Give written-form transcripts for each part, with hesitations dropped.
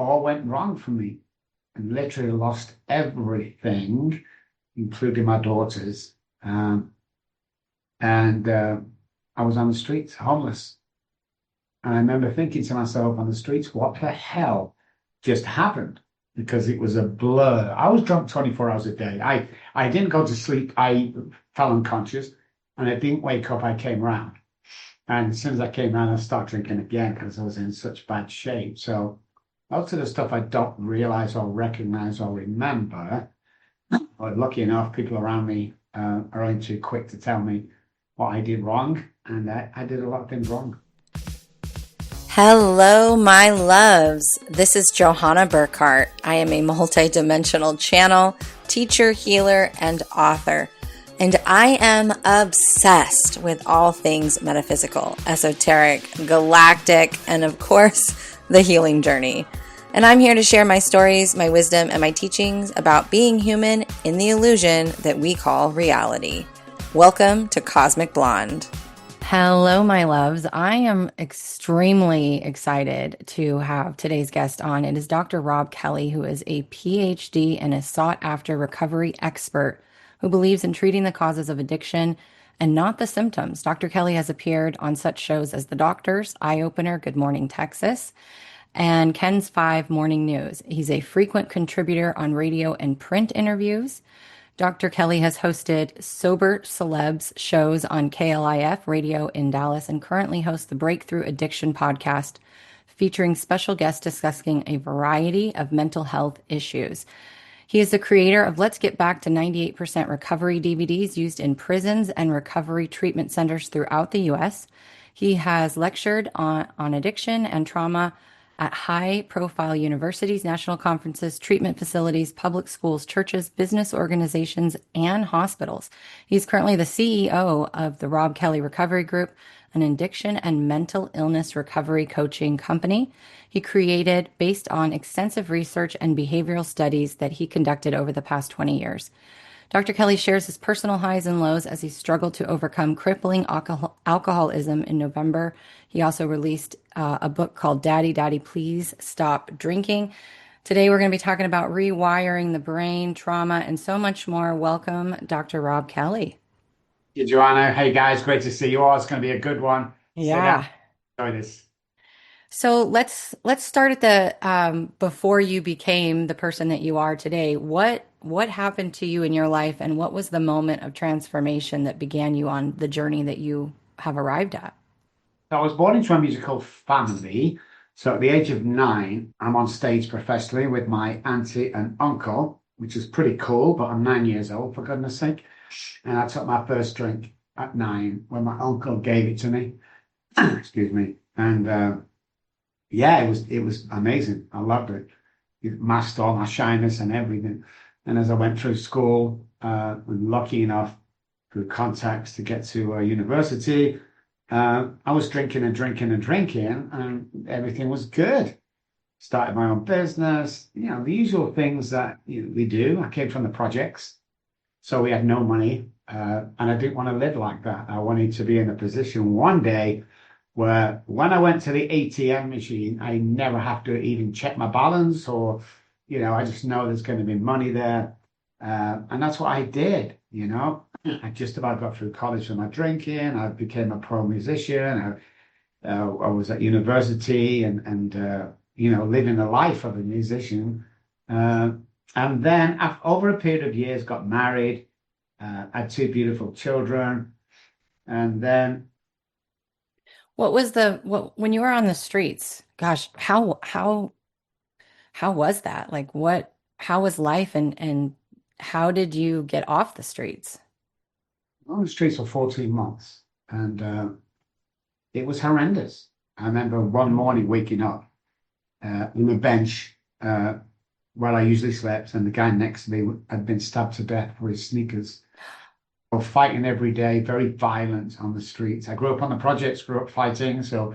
all went wrong for me and literally lost everything, including my daughters. And I was on the streets, homeless. And I remember thinking to myself on the streets, what the hell just happened? Because it was a blur. I was drunk 24 hours a day. I didn't go to sleep. I fell unconscious and I didn't wake up. I came around. And as soon as I came around, I started drinking again because I was in such bad shape. So most of the stuff I don't realize or recognize or remember, but lucky enough, people around me are only too quick to tell me what I did wrong. And I did a lot of things wrong. Hello, my loves. This is Johanna Burkhardt. I am a multidimensional channel, teacher, healer, and author. And I am obsessed with all things metaphysical, esoteric, galactic, and of course, the healing journey. And I'm here to share my stories, my wisdom, and my teachings about being human in the illusion that we call reality. Welcome to Cosmic Blonde. Hello, my loves. I am extremely excited to have today's guest on. It is Dr. Robb Kelly, who is a PhD and a sought-after recovery expert who believes in treating the causes of addiction and not the symptoms. Dr. Kelly has appeared on such shows as The Doctors, Eye Opener, Good Morning Texas, and Ken's 5 Morning News. He's a frequent contributor on radio and print interviews. Dr. Kelly has hosted Sober Celebs shows on KLIF radio in Dallas and currently hosts the Breakthrough Addiction podcast, featuring special guests discussing a variety of mental health issues. He is the creator of Let's Get Back to 98% Recovery DVDs used in prisons and recovery treatment centers throughout the U.S. He has lectured on addiction and trauma at high-profile universities, national conferences, treatment facilities, public schools, churches, business organizations, and hospitals. He's currently the CEO of the Robb Kelly Recovery Group, an addiction and mental illness recovery coaching company he created based on extensive research and behavioral studies that he conducted over the past 20 years. Dr. Kelly shares his personal highs and lows as he struggled to overcome crippling alcoholism in November. He also released a book called Daddy, Daddy, Please Stop Drinking. Today, we're going to be talking about rewiring the brain, trauma, and so much more. Welcome, Dr. Robb Kelly. Hey, Joanna. Hey, guys. Great to see you all. It's going to be a good one. Yeah. Enjoy this. So let's start at the before you became the person that you are today. What happened to you in your life, and what was the moment of transformation that began you on the journey that you have arrived at? I was born into a musical family. So at the age of 9, I'm on stage professionally with my auntie and uncle, which is pretty cool, but I'm 9 years old, for goodness sake. And I took my first drink at 9 when my uncle gave it to me. Excuse me. And yeah, it was amazing. I loved it. It masked all my shyness and everything. And as I went through school, I'm lucky enough through contacts to get to university. I was drinking and drinking and drinking, and everything was good. Started my own business, the usual things that we do. I came from the projects, so we had no money, and I didn't want to live like that. I wanted to be in a position one day where when I went to the ATM machine, I never have to even check my balance or, I just know there's going to be money there. And that's what I did, I just about got through college with my drinking. I became a pro musician. I was at university and living the life of a musician. And then over a period of years, got married, had 2 beautiful children. And then What was when you were on the streets? Gosh, how was that? Like how was life and how did you get off the streets? on the streets for 14 months, and it was horrendous. I remember one morning waking up on a bench where I usually slept, and the guy next to me had been stabbed to death for his sneakers. Or fighting every day, very violent on the streets. I grew up on the projects, grew up fighting, so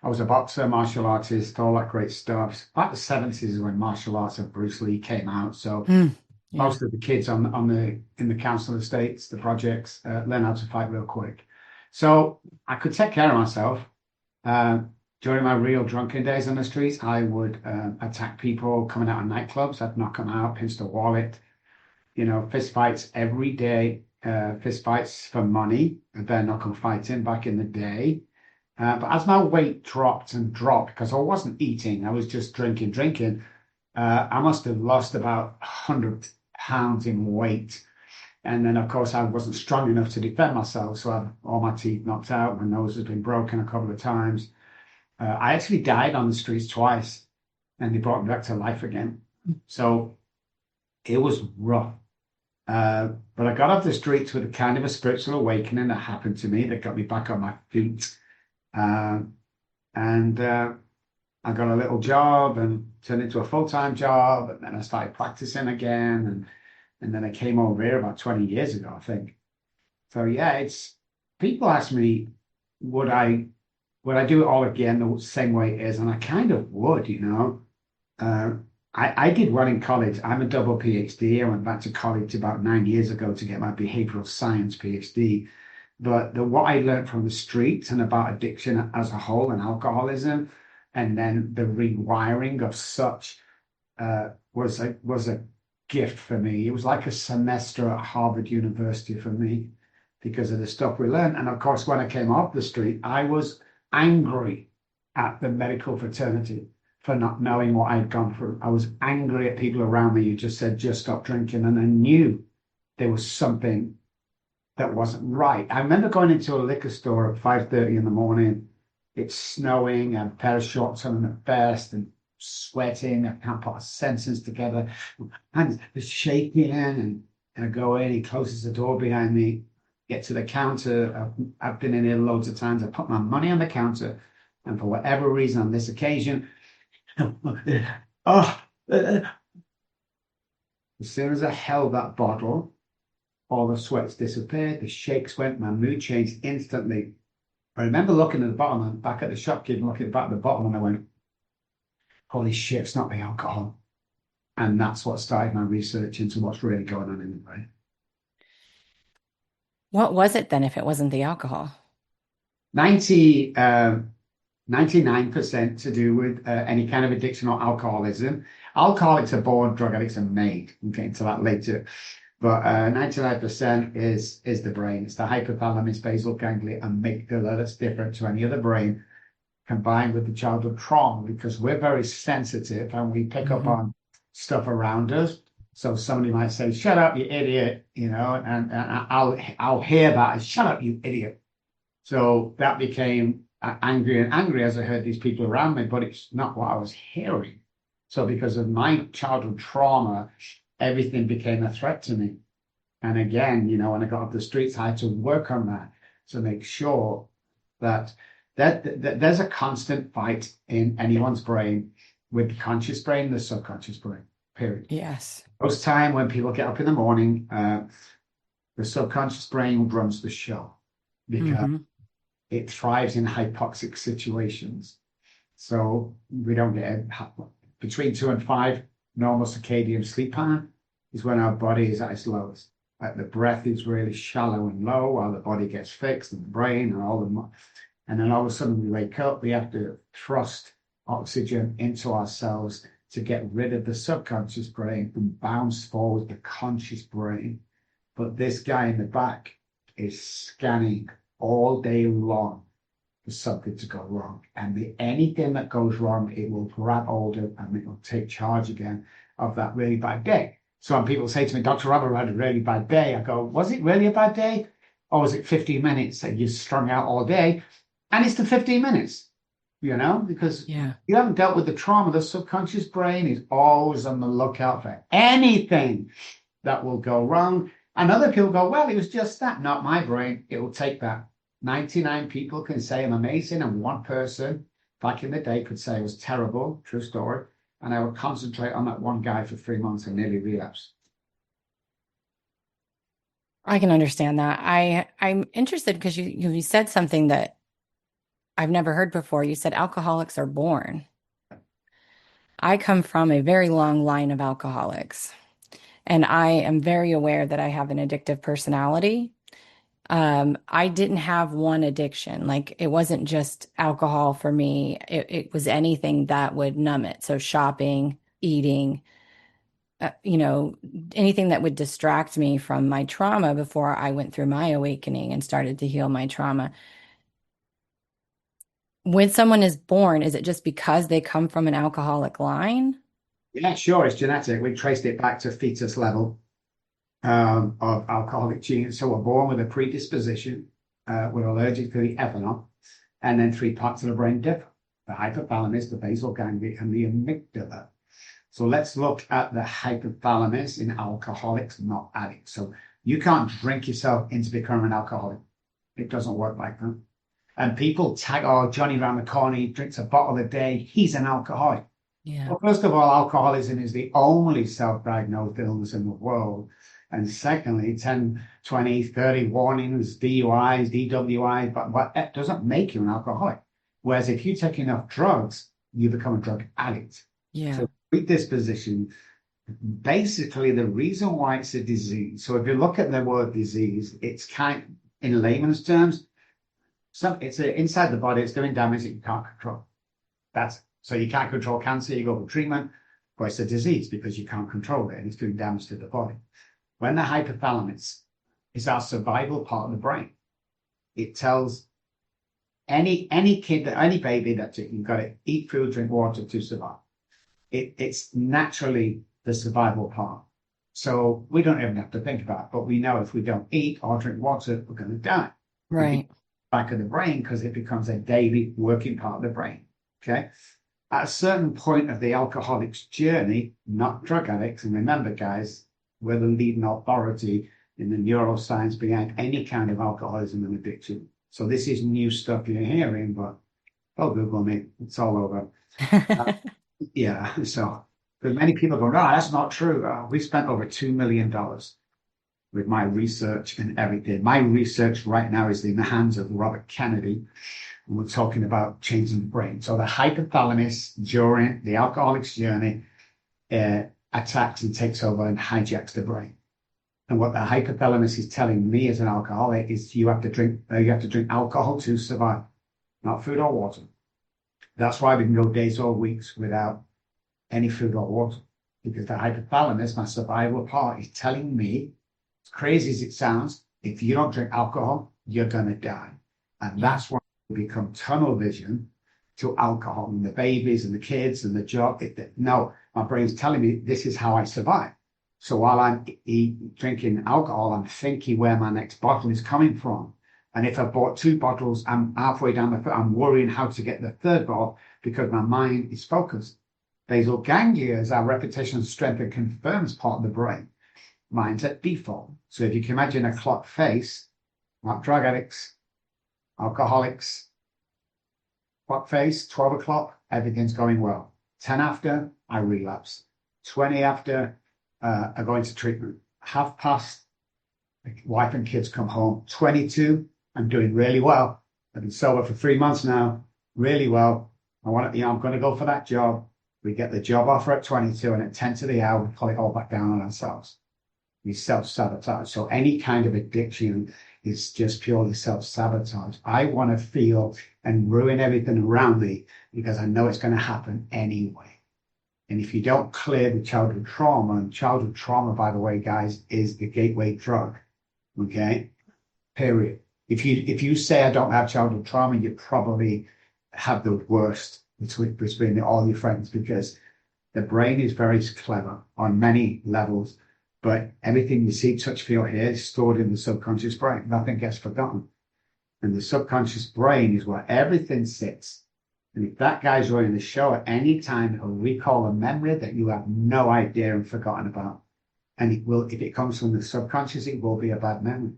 I was a boxer, martial artist, all that great stuff. About the 70s is when martial arts of Bruce Lee came out, so Yeah. most of the kids in the council estates, the projects, learn how to fight real quick. So I could take care of myself. During my real drunken days on the streets, I would attack people coming out of nightclubs. I'd knock them out, pinch the wallet, fist fights every day, fist fights for money, bare knuckle fighting back in the day. But as my weight dropped and dropped, because I wasn't eating, I was just drinking, I must have lost about 100 pounds in weight. And then, of course, I wasn't strong enough to defend myself. So I had all my teeth knocked out. My nose has been broken a couple of times. I actually died on the streets twice, and they brought me back to life again. So it was rough. But I got off the streets with a kind of a spiritual awakening that happened to me that got me back on my feet. And I got a little job and turned into a full-time job. And then I started practicing again. And then I came over here about 20 years ago, I think. So yeah, people ask me, would I do it all again the same way it is? And I kind of would, I did well in college. I'm a double PhD. I went back to college about 9 years ago to get my behavioral science PhD. But what I learned from the streets and about addiction as a whole and alcoholism, and then the rewiring of such was a gift for me. It was like a semester at Harvard University for me because of the stuff we learned. And of course, when I came off the street, I was angry at the medical fraternity for not knowing what I'd gone through. I was angry at people around me who just said, just stop drinking. And I knew there was something that wasn't right. I remember going into a liquor store at 5:30 in the morning. It's snowing, I have a pair of shorts on and a vest and sweating. I can't put a sentence together. Hands are shaking and I go in, he closes the door behind me, get to the counter. I've been in here loads of times. I put my money on the counter and for whatever reason on this occasion, as soon as I held that bottle, all the sweats disappeared, the shakes went, my mood changed instantly. I remember looking at the bottom and back at the shopkeeper, looking at the back of the bottle, and I went, holy shit, it's not the alcohol. And that's what started my research into what's really going on in the brain. What was it then if it wasn't the alcohol? 99% to do with any kind of addiction or alcoholism. Alcoholics are born, drug addicts are made. We'll get into that later. But 99% is the brain. It's the hypothalamus, basal ganglia, and amygdala that's different to any other brain, combined with the childhood trauma, because we're very sensitive and we pick up on stuff around us. So somebody might say, "Shut up, you idiot," and I'll hear that as "Shut up, you idiot." So that became angry and angry as I heard these people around me, but it's not what I was hearing. So because of my childhood trauma, everything became a threat to me. And again, when I got off the streets, I had to work on that to make sure that there's a constant fight in anyone's brain with the conscious brain and the subconscious brain, period. Yes. Most time when people get up in the morning, the subconscious brain runs the show because it thrives in hypoxic situations. So we don't get between 2 and 5 normal circadian sleep pattern is when our body is at its lowest. Like the breath is really shallow and low while the body gets fixed and the brain and then all of a sudden we wake up, we have to thrust oxygen into ourselves to get rid of the subconscious brain and bounce forward the conscious brain. But this guy in the back is scanning all day long for something to go wrong. And anything that goes wrong, it will grab hold of and it will take charge again of that really bad day. So when people say to me, "Dr. Robb, I had a really bad day," I go, "Was it really a bad day? Or was it 15 minutes and you strung out all day?" And it's the 15 minutes, because you haven't dealt with the trauma. The subconscious brain is always on the lookout for anything that will go wrong. And other people go, "Well, it was just that." Not my brain. It will take that. 99 people can say I'm amazing, and one person back in the day could say it was terrible. True story. And I would concentrate on that one guy for 3 months and nearly relapse. I can understand that. I'm interested because you said something that I've never heard before. You said alcoholics are born. I come from a very long line of alcoholics, and I am very aware that I have an addictive personality. I didn't have one addiction. Like it wasn't just alcohol for me. It was anything that would numb it. So shopping, eating, you know, anything that would distract me from my trauma before I went through my awakening and started to heal my trauma. When someone is born, is it just because they come from an alcoholic line? Yeah, sure, it's genetic. We traced it back to fetus level of alcoholic genes. So we're born with a predisposition. We're allergic to the ethanol. And then three parts of the brain differ: the hypothalamus, the basal ganglia, and the amygdala. So let's look at the hypothalamus in alcoholics, not addicts. So you can't drink yourself into becoming an alcoholic. It doesn't work like that. And people tag, oh, Johnny around the corner, he drinks a bottle a day, he's an alcoholic. Yeah. Well, first of all, alcoholism is the only self-diagnosed illness in the world. And secondly, 10, 20, 30 warnings, DUIs, DWIs, but that doesn't make you an alcoholic. Whereas if you take enough drugs, you become a drug addict. Yeah. So predisposition, basically the reason why it's a disease. So if you look at the word disease, it's in layman's terms, it's inside the body, it's doing damage that you can't control. So you can't control cancer, you go for treatment, but it's a disease because you can't control it and it's doing damage to the body. When the hypothalamus is our survival part of the brain, it tells any kid, any baby that you've got to eat food, drink water to survive. It's naturally the survival part. So we don't even have to think about it, but we know if we don't eat or drink water, we're going to die. Right. Back of the brain because it becomes a daily working part of the brain. Okay. At a certain point of the alcoholic's journey, not drug addicts, and remember, guys, we're the leading authority in the neuroscience behind any kind of alcoholism and addiction. So this is new stuff you're hearing, but Google me, it's all over. Yeah, so but many people go, no, that's not true. We spent over $2 million with my research and everything. My research right now is in the hands of Robert Kennedy. And we're talking about changing the brain. So the hypothalamus during the alcoholic's journey attacks and takes over and hijacks the brain. And what the hypothalamus is telling me as an alcoholic is you have to drink alcohol to survive, not food or water. That's why we can go days or weeks without any food or water, because the hypothalamus, my survival part, is telling me, as crazy as it sounds, if you don't drink alcohol, you're going to die. And that's why we become tunnel vision to alcohol and the babies and the kids and the job. No, my brain's telling me this is how I survive. So while I'm drinking alcohol, I'm thinking where my next bottle is coming from. And if I bought 2 bottles, I'm halfway down I'm worrying how to get the 3rd bottle because my mind is focused. Basal ganglia is our repetition, strength, and confirms part of the brain. Mind's at default. So if you can imagine a clock face, like drug addicts, alcoholics, clock face, 12 o'clock, everything's going well. 10 after, I relapse. 20 after, I go into treatment. Half past, wife and kids come home. 22, I'm doing really well. I've been sober for 3 months now, really well. I'm going to go for that job. We get the job offer at 22, and at 10 to the hour, we pull it all back down on ourselves. We self-sabotage. So any kind of addiction is just purely self-sabotage. I want to feel and ruin everything around me because I know it's going to happen anyway. And if you don't clear the childhood trauma, and childhood trauma, by the way, guys, is the gateway drug. Okay? Period. If you say I don't have childhood trauma, you probably have the worst between all your friends, because the brain is very clever on many levels, but everything you see, touch, feel, hear is stored in the subconscious brain. Nothing gets forgotten. And the subconscious brain is where everything sits. And if that guy's running the show at any time, he'll recall a memory that you have no idea and forgotten about. And if it comes from the subconscious, it will be a bad memory.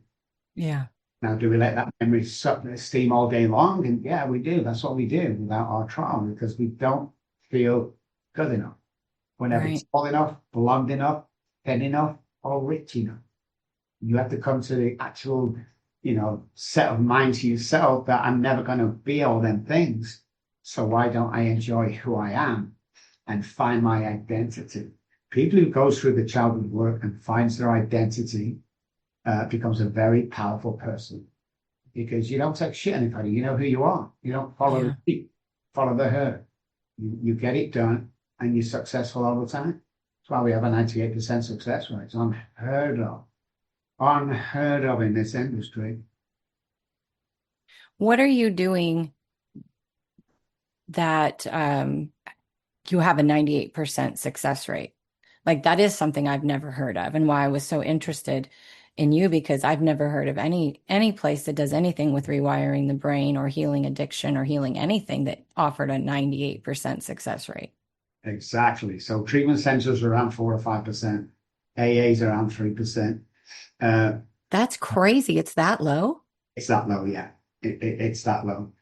Yeah. Now, do we let that memory steam all day long? And yeah, we do. That's what we do without our trauma, because we don't feel good enough. Whenever it's tall enough, blonde enough, thin enough, or rich enough. You have to come to the actual, set of mind to yourself that I'm never going to be all them things. So why don't I enjoy who I am and find my identity? People who go through the childhood work and finds their identity becomes a very powerful person because you don't take shit anybody. You know who you are. You don't follow the sheep, follow the herd. You get it done and you're successful all the time. That's why we have a 98% success rate. It's unheard of in this industry. What are you doing that you have a 98% success rate? Like that is something I've never heard of, and why I was so interested in you, because I've never heard of any place that does anything with rewiring the brain or healing addiction or healing anything that offered a 98% success rate. Exactly. So treatment centers are around 4 to 5%. AA's around 3%. That's crazy. It's that low? It's that low, yeah. It's that low.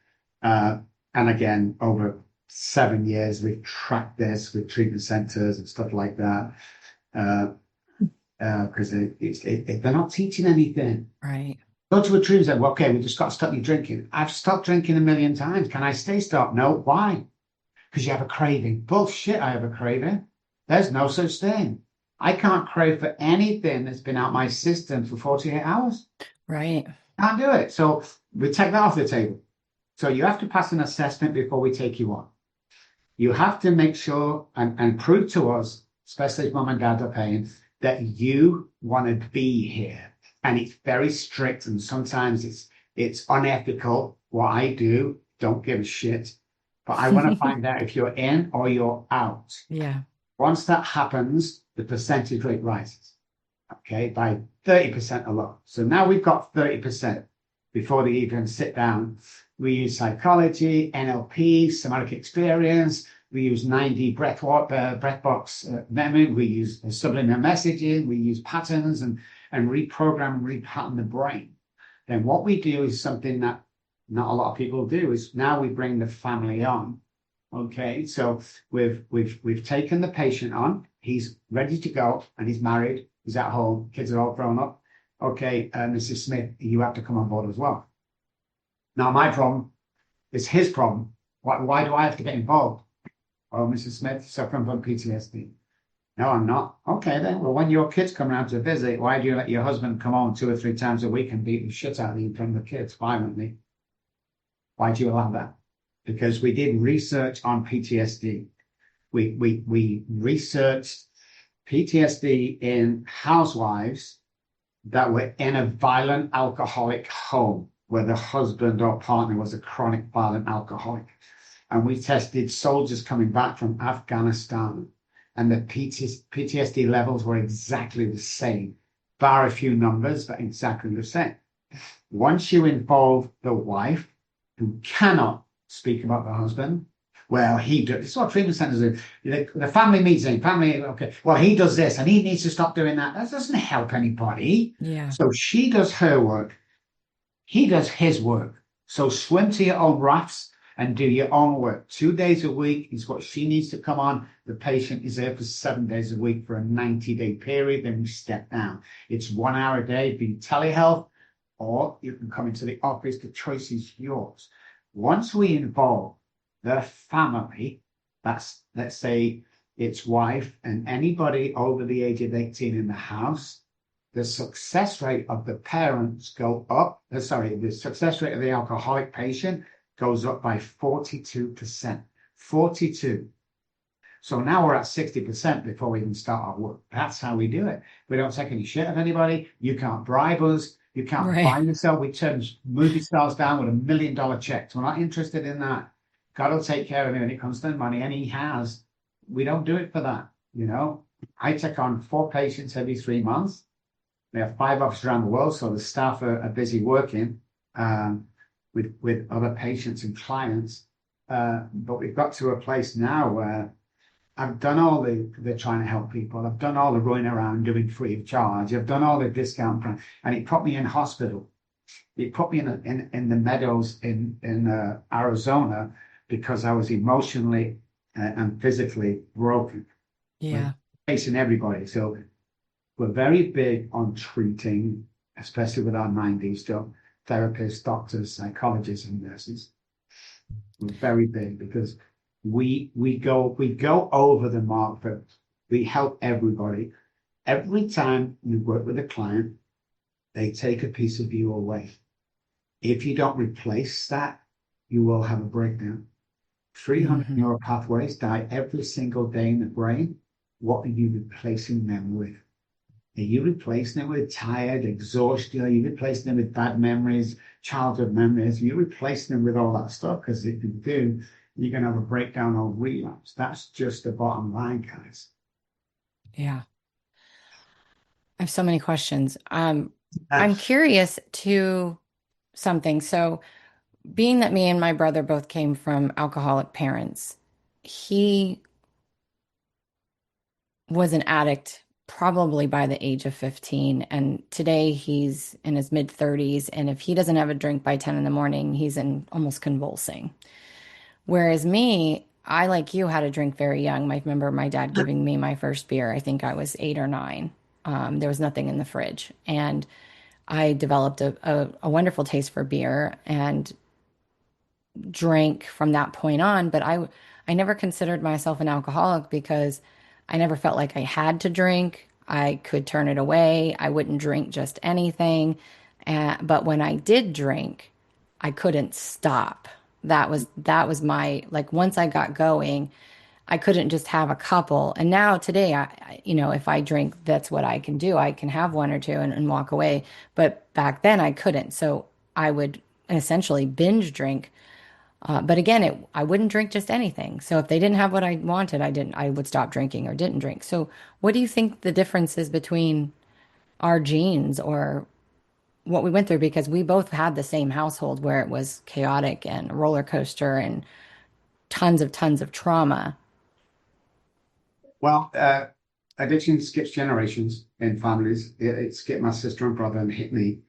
And again, over 7 years, we've tracked this with treatment centers and stuff like that. Because they're not teaching anything. Right. Go to a treatment center, well, okay, we just got to stop you drinking. I've stopped drinking 1,000,000 times. Can I stay stopped? No. Why? Because you have a craving. Bullshit, I have a craving. There's no such thing. I can't crave for anything that's been out my system for 48 hours. Right. Can't do it. So we take that off the table. So you have to pass an assessment before we take you on. You have to make sure and prove to us, especially if mom and dad are paying, that you want to be here. And it's very strict, and sometimes it's unethical what I do. Don't give a shit. But I want to find out if you're in or you're out. Yeah. Once that happens, the percentage rate rises, okay, by 30% alone. So now we've got 30% before they even sit down. We use psychology, NLP, somatic experience. We use 9D breath box memory. We use subliminal messaging. We use patterns and reprogram, repattern the brain. Then what we do is something that not a lot of people do, is now we bring the family on. Okay, so we've taken the patient on. He's ready to go, and he's married. He's at home. Kids are all grown up. Okay, Mrs. Smith, you have to come on board as well. Now, my problem is his problem. Why do I have to get involved? Oh, Mrs. Smith, suffering from PTSD. No, I'm not. Okay, then. Well, when your kids come around to visit, why do you let your husband come home 2 or 3 times a week and beat the shit out of you in front of the kids violently? Why do you allow that? Because we did research on PTSD. We researched PTSD in housewives that were in a violent alcoholic home where the husband or partner was a chronic violent alcoholic. And we tested soldiers coming back from Afghanistan, and the PTSD levels were exactly the same, bar a few numbers, but exactly the same. Once you involve the wife, who cannot speak about the husband, well, he does. It's what treatment centers do. The family meeting, okay, well, he does this and he needs to stop doing that. That doesn't help anybody. Yeah. So she does her work. He does his work. So swim to your own rafts and do your own work. 2 days a week is what she needs to come on. The patient is there for 7 days a week for a 90-day period. Then we step down. It's 1 hour a day, be telehealth, or you can come into the office. The choice is yours. Once we involve the family, that's, let's say, its wife and anybody over the age of 18 in the house, the success rate of the parents go up. The success rate of the alcoholic patient goes up by 42%. 42. So now we're at 60% before we even start our work. That's how we do it. We don't take any shit of anybody. You can't bribe us. You can't buy yourself. We turn movie stars down with $1 million checks. We're not interested in that. God will take care of me when it comes to the money, and he has. We don't do it for that, you know. I take on 4 patients every 3 months. We have 5 offices around the world, so the staff are busy working with other patients and clients. But we've got to a place now where I've done all the trying to help people. I've done all the running around doing free of charge. I've done all the discount, and it put me in hospital. It put me in the meadows in Arizona because I was emotionally and physically broken. Yeah, Facing everybody. So we're very big on treating, especially with our 9D stuff, therapists, doctors, psychologists, and nurses. We're very big because we go over the mark, but we help everybody. Every time you work with a client, they take a piece of you away. If you don't replace that, you will have a breakdown. 300 Mm-hmm. neural pathways die every single day in the brain. What are you replacing them with? Are you replacing them with tired, exhaustion? Are you replacing them with bad memories, childhood memories? Are you replacing them with all that stuff? Because if you do, you're going to have a breakdown or relapse. That's just the bottom line, guys. Yeah. I have so many questions. Uh, I'm curious to something. So, being that me and my brother both came from alcoholic parents, he was an addict probably by the age of 15. And today he's in his mid 30s. And if he doesn't have a drink by 10 in the morning, he's in almost convulsing. Whereas me, I, like you, had a drink very young. I remember my dad giving me my first beer. I think I was 8 or 9. There was nothing in the fridge. And I developed a wonderful taste for beer and drank from that point on. But I never considered myself an alcoholic because I never felt like I had to drink. I could turn it away. I wouldn't drink just anything. But when I did drink, I couldn't stop. That was my, like, once I got going, I couldn't just have a couple. And now today, if I drink, that's what I can do. I can have one or two and walk away. But back then I couldn't. So I would essentially binge drink. But again, I wouldn't drink just anything. So if they didn't have what I wanted, I would stop drinking or didn't drink. So what do you think the difference is between our genes or what we went through? Because we both had the same household where it was chaotic and a roller coaster and tons of trauma. well, addiction skips generations in families. It skipped my sister and brother and hit me.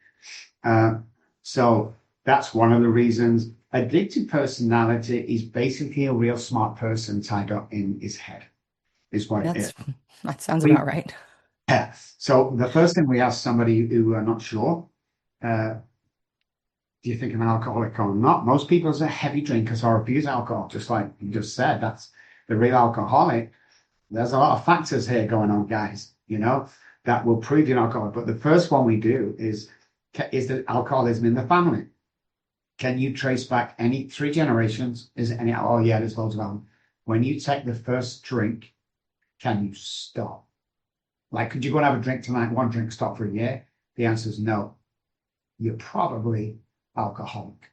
Uh, so that's one of the reasons. Addicted personality is basically a real smart person tied up in his head, is what it is. That sounds We, about right. yeah. So the first thing we ask somebody who are not sure, uh, do you think I'm an alcoholic or not? Most people are heavy drinkers or abuse alcohol, just like you just said. That's the real alcoholic. There's a lot of factors here going on, guys, that will prove you're an alcoholic. But the first one we do is the alcoholism in the family? Can you trace back any 3 generations? Is it any? Oh, yeah, there's loads of them. When you take the first drink, can you stop? Like, could you go and have a drink tonight, one drink, stop for a year? The answer is no. You're probably alcoholic,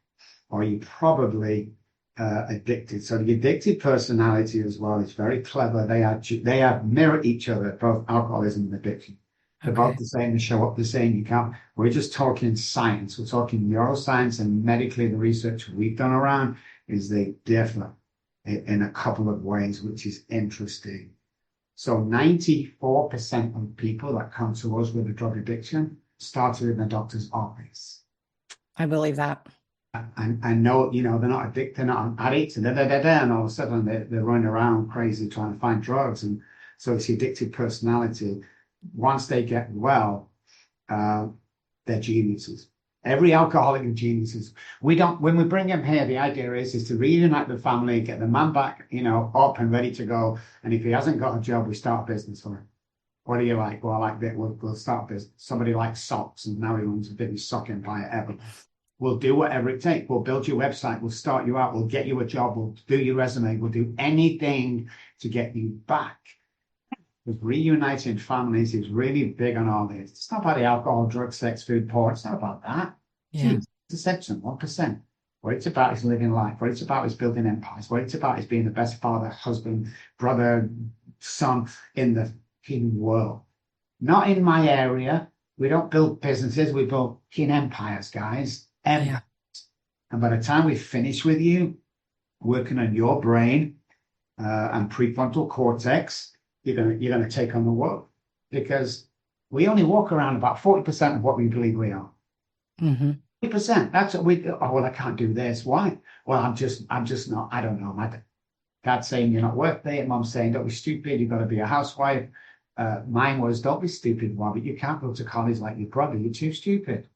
or you're probably addicted. So the addicted personality as well is very clever. They are mirror each other, both alcoholism and addiction. They're both the same. They show up the same. You can't. We're just talking science. We're talking neuroscience, and medically, the research we've done around is they differ in a couple of ways, which is interesting. So 94% of people that come to us with a drug addiction started in the doctor's office. I believe that. And know, they're not addicted, they're not addicts, and all of a sudden they're running around crazy trying to find drugs. And so it's the addicted personality. Once they get well, they're geniuses. Every alcoholic is geniuses. When we bring them here, the idea is to reunite the family, get the man back, up and ready to go. And if he hasn't got a job, we start a business for him. What do you like? Well, I like that. We'll start a business. Somebody likes socks, and now he runs the biggest sock empire ever. We'll do whatever it takes. We'll build your website. We'll start you out. We'll get you a job. We'll do your resume. We'll do anything to get you back. Because reuniting families is really big on all this. It's not about the alcohol, drugs, sex, food, porn. It's not about that. Yeah. It's 1%. What it's about is living life. What it's about is building empires. What it's about is being the best father, husband, brother, son in the human world. Not in my area. We don't build businesses. We build empires, guys. Empires. Yeah. And by the time we finish with you, working on your brain and prefrontal cortex, you're gonna take on the world, because we only walk around about 40% of what we believe we are. 40%. That's what we. Oh, well, I can't do this. Why? Well, I'm just not. I don't know. My dad's saying you're not worth it. Mom's saying don't be stupid. You've got to be a housewife. Mine was don't be stupid, Mom. But you can't go to college like your brother. You're too stupid.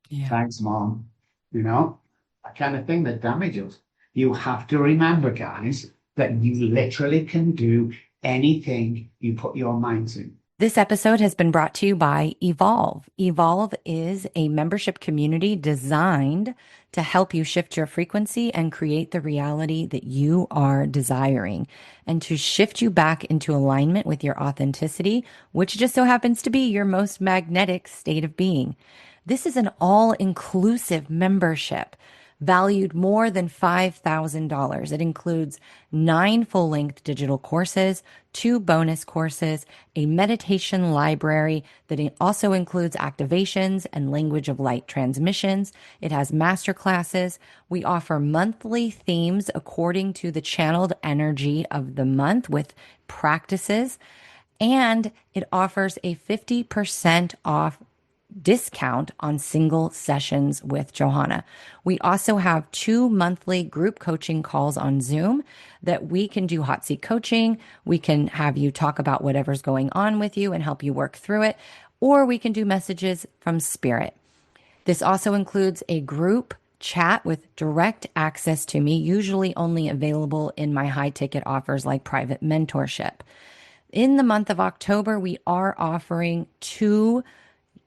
Yeah. Thanks, Mom. That kind of thing that damages. You have to remember, guys, that you literally can do anything you put your mind to. This episode has been brought to you by Evolve. Evolve is a membership community designed to help you shift your frequency and create the reality that you are desiring, and to shift you back into alignment with your authenticity, which just so happens to be your most magnetic state of being. This is an all-inclusive membership valued more than $5,000. It includes 9 full-length digital courses, 2 bonus courses, a meditation library that also includes activations and language of light transmissions. It has master classes. We offer monthly themes according to the channeled energy of the month with practices, and it offers a 50% off discount on single sessions with Johanna. We also have 2 monthly group coaching calls on Zoom that we can do hot seat coaching. We can have you talk about whatever's going on with you and help you work through it, or we can do messages from spirit. This also includes a group chat with direct access to me, usually only available in my high ticket offers like private mentorship. In the month of October, we are offering 2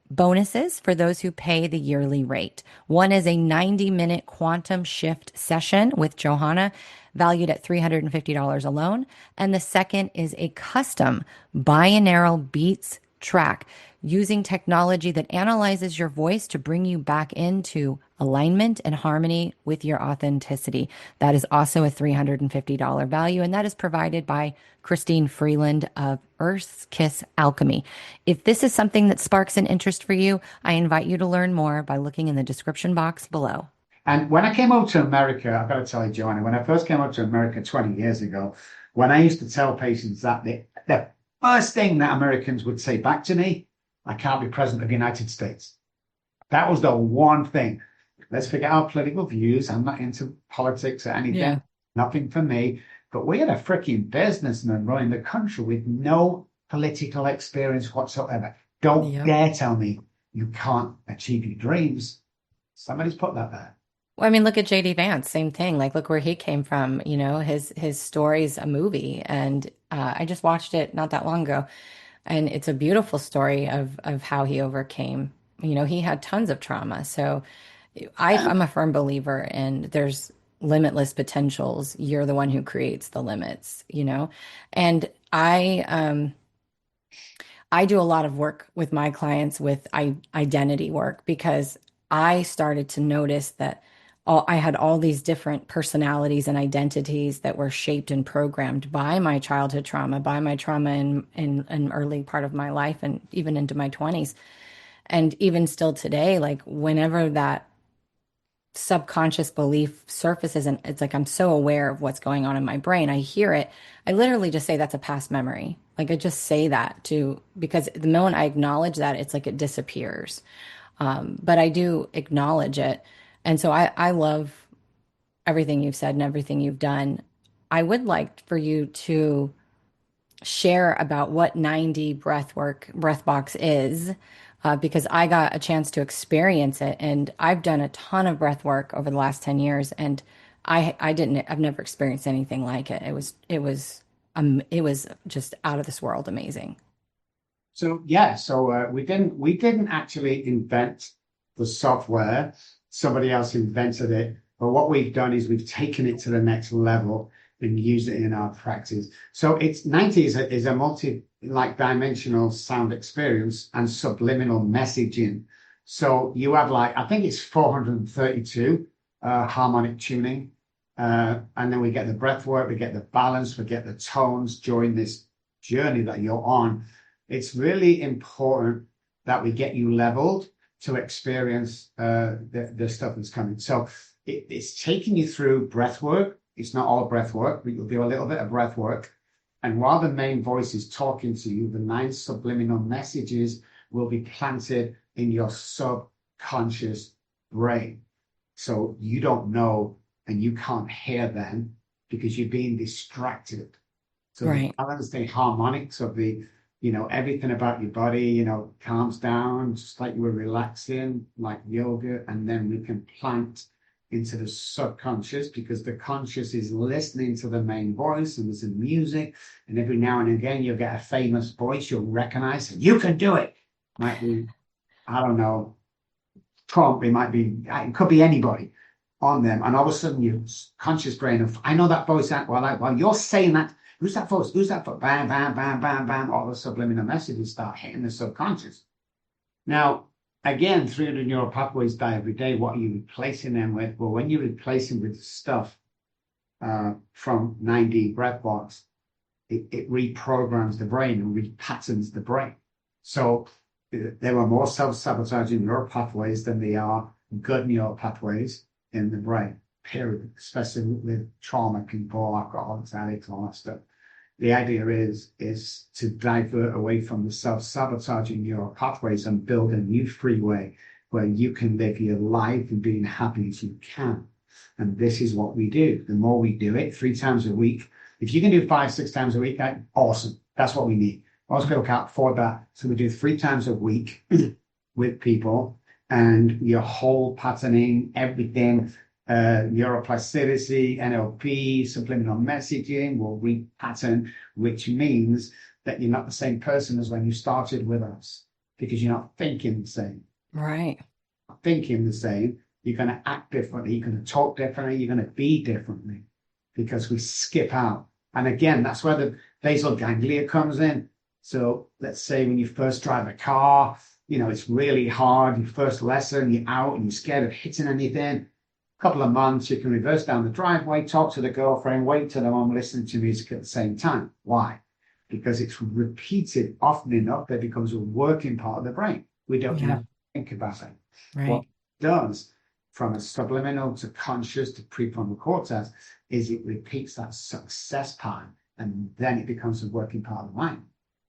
bonuses for those who pay the yearly rate. One is a 90-minute quantum shift session with Johanna, valued at $350 alone. And the second is a custom binaural beats track using technology that analyzes your voice to bring you back into alignment and harmony with your authenticity. That is also a $350 value, and that is provided by Christine Freeland of Earth's Kiss Alchemy. If this is something that sparks an interest for you, I invite you to learn more by looking in the description box below. And when I came out to America, I've got to tell you, Joanna, when I first came out to America 20 years ago, when I used to tell patients that the first thing that Americans would say back to me, I can't be president of the United States. That was the one thing. Let's forget our political views. I'm not into politics or anything. Yeah. Nothing for me. But we had a freaking businessman running the country with no political experience whatsoever. Don't dare tell me you can't achieve your dreams. Somebody's put that there. Well, I mean, look at JD Vance, same thing. Like, look where he came from. You know, his story's a movie, and I just watched it not that long ago, and it's a beautiful story of how he overcame. You know, he had tons of trauma. So I'm a firm believer in there's limitless potentials. You're the one who creates the limits, you know? And I do a lot of work with my clients with identity work, because I started to notice that I had all these different personalities and identities that were shaped and programmed by my childhood trauma, by my trauma in an early part of my life and even into my 20s. And even still today, like whenever that subconscious belief surfaces, and it's like I'm so aware of what's going on in my brain, I hear it, I literally just say that's a past memory. Like I just say that because the moment I acknowledge that, it's like it disappears. But I do acknowledge it. And so I love everything you've said and everything you've done. I would like for you to share about what 90 breath box is, because I got a chance to experience it, and I've done a ton of breath work over the last 10 years, and I've never experienced anything like it. It was just out of this world amazing. So we didn't actually invent the software. Somebody else invented it. But what we've done is we've taken it to the next level and used it in our practice. So 90 is a dimensional sound experience and subliminal messaging. So you have I think it's 432 harmonic tuning. And then we get the breath work, we get the balance, we get the tones during this journey that you're on. It's really important that we get you leveled to experience the stuff that's coming. So it's taking you through breath work. It's not all breath work, but you'll do a little bit of breath work. And while the main voice is talking to you, the 9 subliminal messages will be planted in your subconscious brain. So you don't know and you can't hear them because you're being distracted. So the balance, the harmonics of everything about your body, calms down, just like you were relaxing, like yoga, and then we can plant into the subconscious, because the conscious is listening to the main voice, and there's some music, and every now and again you'll get a famous voice you'll recognize, and you can do it. Might be, I don't know, Trump, it could be anybody on them, and all of a sudden your conscious brain of, I know that voice, while you're saying that, who's that voice, bam, bam, bam, bam, bam, all the subliminal messages start hitting the subconscious. Now, again, 300 neural pathways die every day. What are you replacing them with? Well, when you replace them with stuff from 9D breath box, it reprograms the brain and repatterns the brain. So there are more self-sabotaging neural pathways than there are good neural pathways in the brain, period, especially with trauma people, alcoholics, addicts, all that stuff. The idea is to divert away from the self-sabotaging neural pathways and build a new freeway where you can live your life and being happy as you can. And this is what we do. The more we do it 3 times a week, if you can do 5-6 times a week, awesome. That's what we need. Most people can't afford that. So we do 3 times a week with people, and your whole patterning, everything, neuroplasticity, NLP, subliminal messaging will repattern, which means that you're not the same person as when you started with us, because you're not thinking the same. Right. Thinking the same, you're going to act differently, you're going to talk differently, you're going to be differently, because we skip out. And again, that's where the basal ganglia comes in. So let's say when you first drive a car, it's really hard, your first lesson, you're out and you're scared of hitting anything. Couple of months, you can reverse down the driveway, talk to the girlfriend, wait till the mom, listen to music at the same time. Why? Because it's repeated often enough that it becomes a working part of the brain. We don't even think about it. Right. What it does, from a subliminal to conscious to prefrontal cortex, is it repeats that success pattern, and then it becomes a working part of the mind.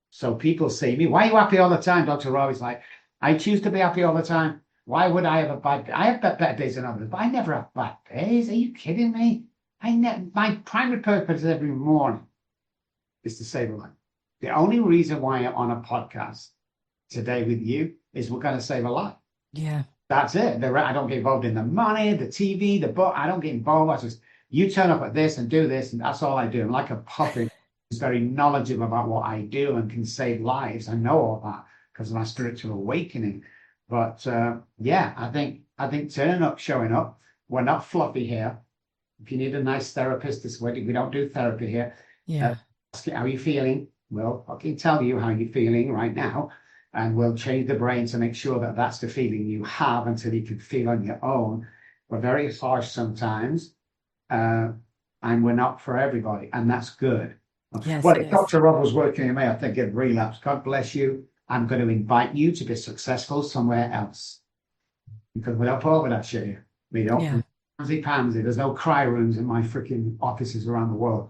So people say to me, why are you happy all the time? Dr. Robb is like, I choose to be happy all the time. Why would I have a bad day? I have better days than others, but I never have bad days. Are you kidding me? My primary purpose every morning is to save a life. The only reason why I'm on a podcast today with you is we're going to save a life. Yeah. That's it. I don't get involved in the money, the TV, the book. I don't get involved. I just, you turn up at this and do this, and that's all I do. I'm like a puppet who's very knowledgeable about what I do and can save lives. I know all that because of my spiritual awakening. But I think turning up, showing up. We're not fluffy here. If you need a nice therapist, we don't do therapy here. Yeah. Ask you how you feeling. Well, I can tell you how you're feeling right now, and we'll change the brain to make sure that that's the feeling you have until you can feel on your own. We're very harsh sometimes, and we're not for everybody, and that's good. Yes, well, if Dr. Robb was working in me, I think it'd relapse. God bless you. I'm going to invite you to be successful somewhere else, because we don't put over that shit here. We don't. Pansy. There's no cry rooms in my freaking offices around the world.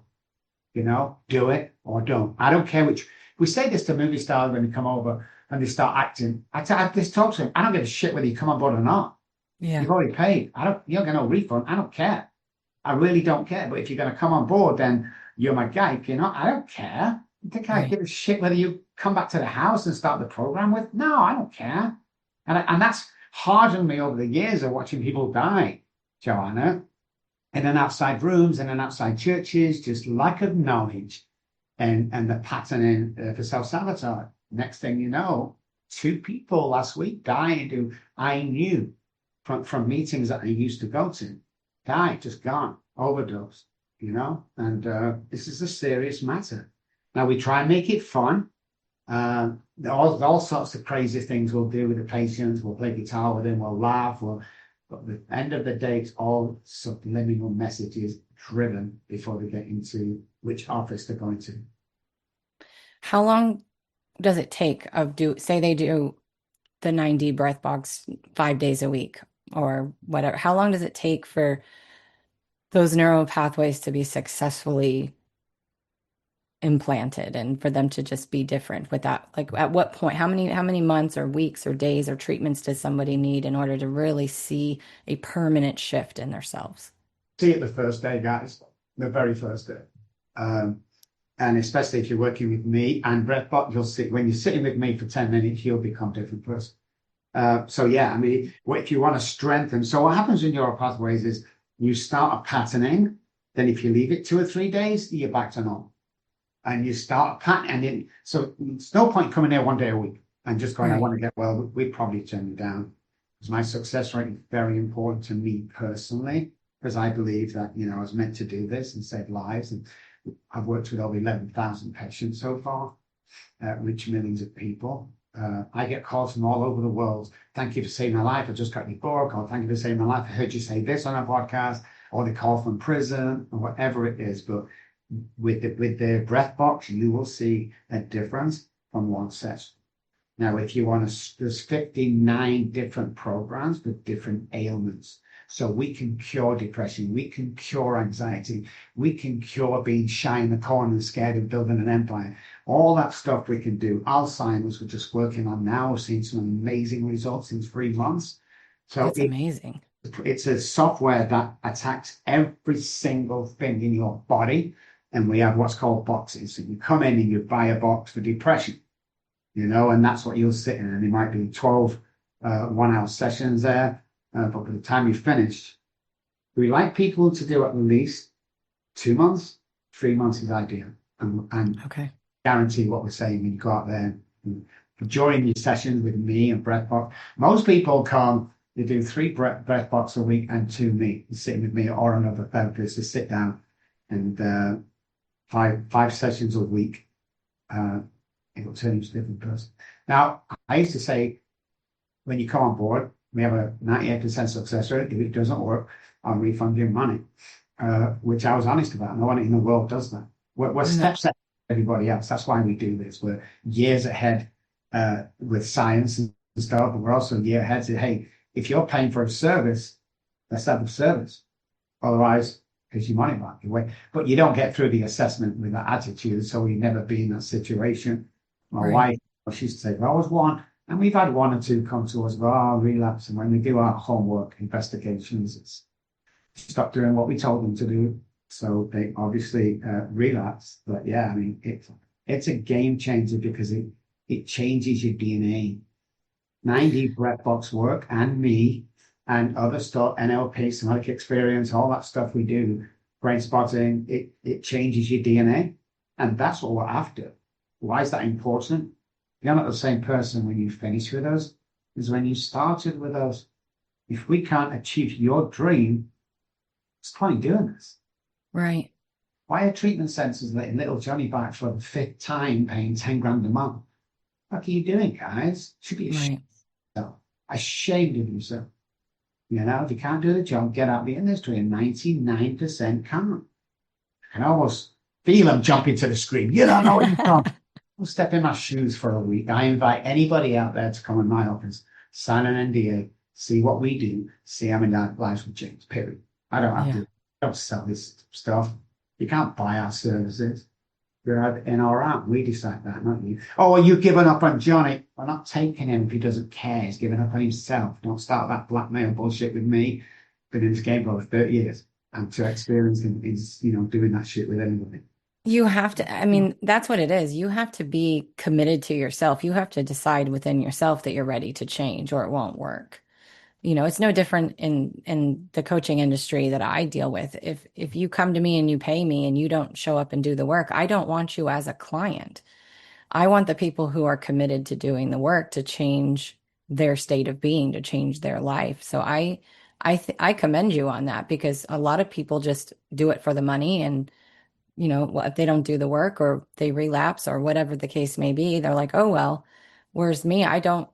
Do it or don't. I don't care which. We say this to movie stars when they come over and they start acting. I just talk to them. I don't give a shit whether you come on board or not. Yeah. You've already paid. You don't get no refund. I don't care. I really don't care. But if you're going to come on board, then you're my guy. If you're not, I don't care. I give a shit whether you come back to the house and start the program with. No, I don't care. And that's hardened me over the years of watching people die, Johanna, in and outside rooms, in and outside churches, just lack of knowledge and the patterning for self-sabotage. Next thing you know, 2 people last week died who I knew from meetings that I used to go to. Died, just gone, overdose, and this is a serious matter. Now, we try and make it fun. All sorts of crazy things we'll do with the patients. We'll play guitar with them. We'll laugh. But at the end of the day, it's all subliminal messages driven before they get into which office they're going to. How long does it take say they do the 9D breath box 5 days a week or whatever? How long does it take for those neural pathways to be successfully implanted and for them to just be different with that? Like, at what point, how many months or weeks or days or treatments does somebody need in order to really see a permanent shift in themselves? See it the first day, guys, the very first day. And especially if you're working with me and Brett Bott, you'll see when you're sitting with me for 10 minutes, you'll become a different person. So yeah, I mean, if you want to strengthen, so what happens in neural pathways is you start a patterning, then if you leave it 2 or 3 days, you're back to normal. And you start a pattern, so it's no point coming here one day a week and just going, I want to get well. We'd probably turn you down, because my success rate is very important to me personally, because I believe that, I was meant to do this and save lives. And I've worked with over 11,000 patients so far, reached millions of people. I get calls from all over the world. Thank you for saving my life. I just got your book. Or thank you for saving my life. I heard you say this on a podcast. Or they call from prison, or whatever it is. But with the breath box, you will see a difference from one session. Now, if you want to, there's 59 different programs with different ailments. So we can cure depression, we can cure anxiety, we can cure being shy in the corner and scared of building an empire. All that stuff we can do. Alzheimer's, we're just working on now. We're seeing some amazing results in 3 months. So that's amazing. It's a software that attacks every single thing in your body. And we have what's called boxes. So you come in and you buy a box for depression, and that's what you'll sit in. And there might be 12 1-hour sessions there. But by the time you've finished, we like people to do at least 2 months. 3 months is ideal. And guarantee what we're saying when you go out there. And during your sessions with me and Breathbox, most people come, they do 3 Breathbox a week and 2 me, sitting with me or another therapist to sit down. And five sessions a week, it'll turn into a different person. Now, I used to say, when you come on board, we have a 98% success rate. If it doesn't work, I'll refund your money, which I was honest about. No one in the world does that. We're steps ahead of everybody else. That's why we do this. We're years ahead with science and stuff, but we're also a year ahead. So, hey, if you're paying for a service, let's have the service. Otherwise, because your money back away. But you don't get through the assessment with that attitude, so you never be in that situation. My wife, she used to say, well, I was one, and we've had 1 or 2 come to us about relapse. And when we do our homework investigations, it's stop doing what we told them to do. So they obviously relapse. But yeah, I mean, it's a game changer because it changes your DNA. 90 breath box work and me and other stuff, NLP, somatic experience, all that stuff we do, brain spotting, it changes your DNA. And that's what we're after. Why is that important? You're not the same person when you finish with us as when you started with us. If we can't achieve your dream, what's the point doing this? Right. Why are treatment centres letting little Johnny back for the 5th time paying 10 grand a month? What are you doing, guys? Should be ashamed of yourself. Ashamed of yourself. If you can't do the job, get out of the industry. And 99% can't. I can almost feel them jumping to the screen. You don't know what you've done. I'll step in my shoes for a week. I invite anybody out there to come in my office, sign an NDA, see what we do, see how many lives we change, period. I don't have to, don't sell this stuff. You can't buy our services. We're in or out. We decide that, not you. Oh, are you giving up on Johnny? We're not taking him if he doesn't care. He's giving up on himself. Don't start that blackmail bullshit with me. Been in this game for over 30 years. And to experience him is, doing that shit with anybody. You have to, I mean, that's what it is. You have to be committed to yourself. You have to decide within yourself that you're ready to change or it won't work. It's no different in the coaching industry that I deal with. If you come to me and you pay me and you don't show up and do the work, I don't want you as a client. I want the people who are committed to doing the work to change their state of being, to change their life. So I commend you on that, because a lot of people just do it for the money, and if they don't do the work or they relapse or whatever the case may be, they're like, oh, well, where's me? I don't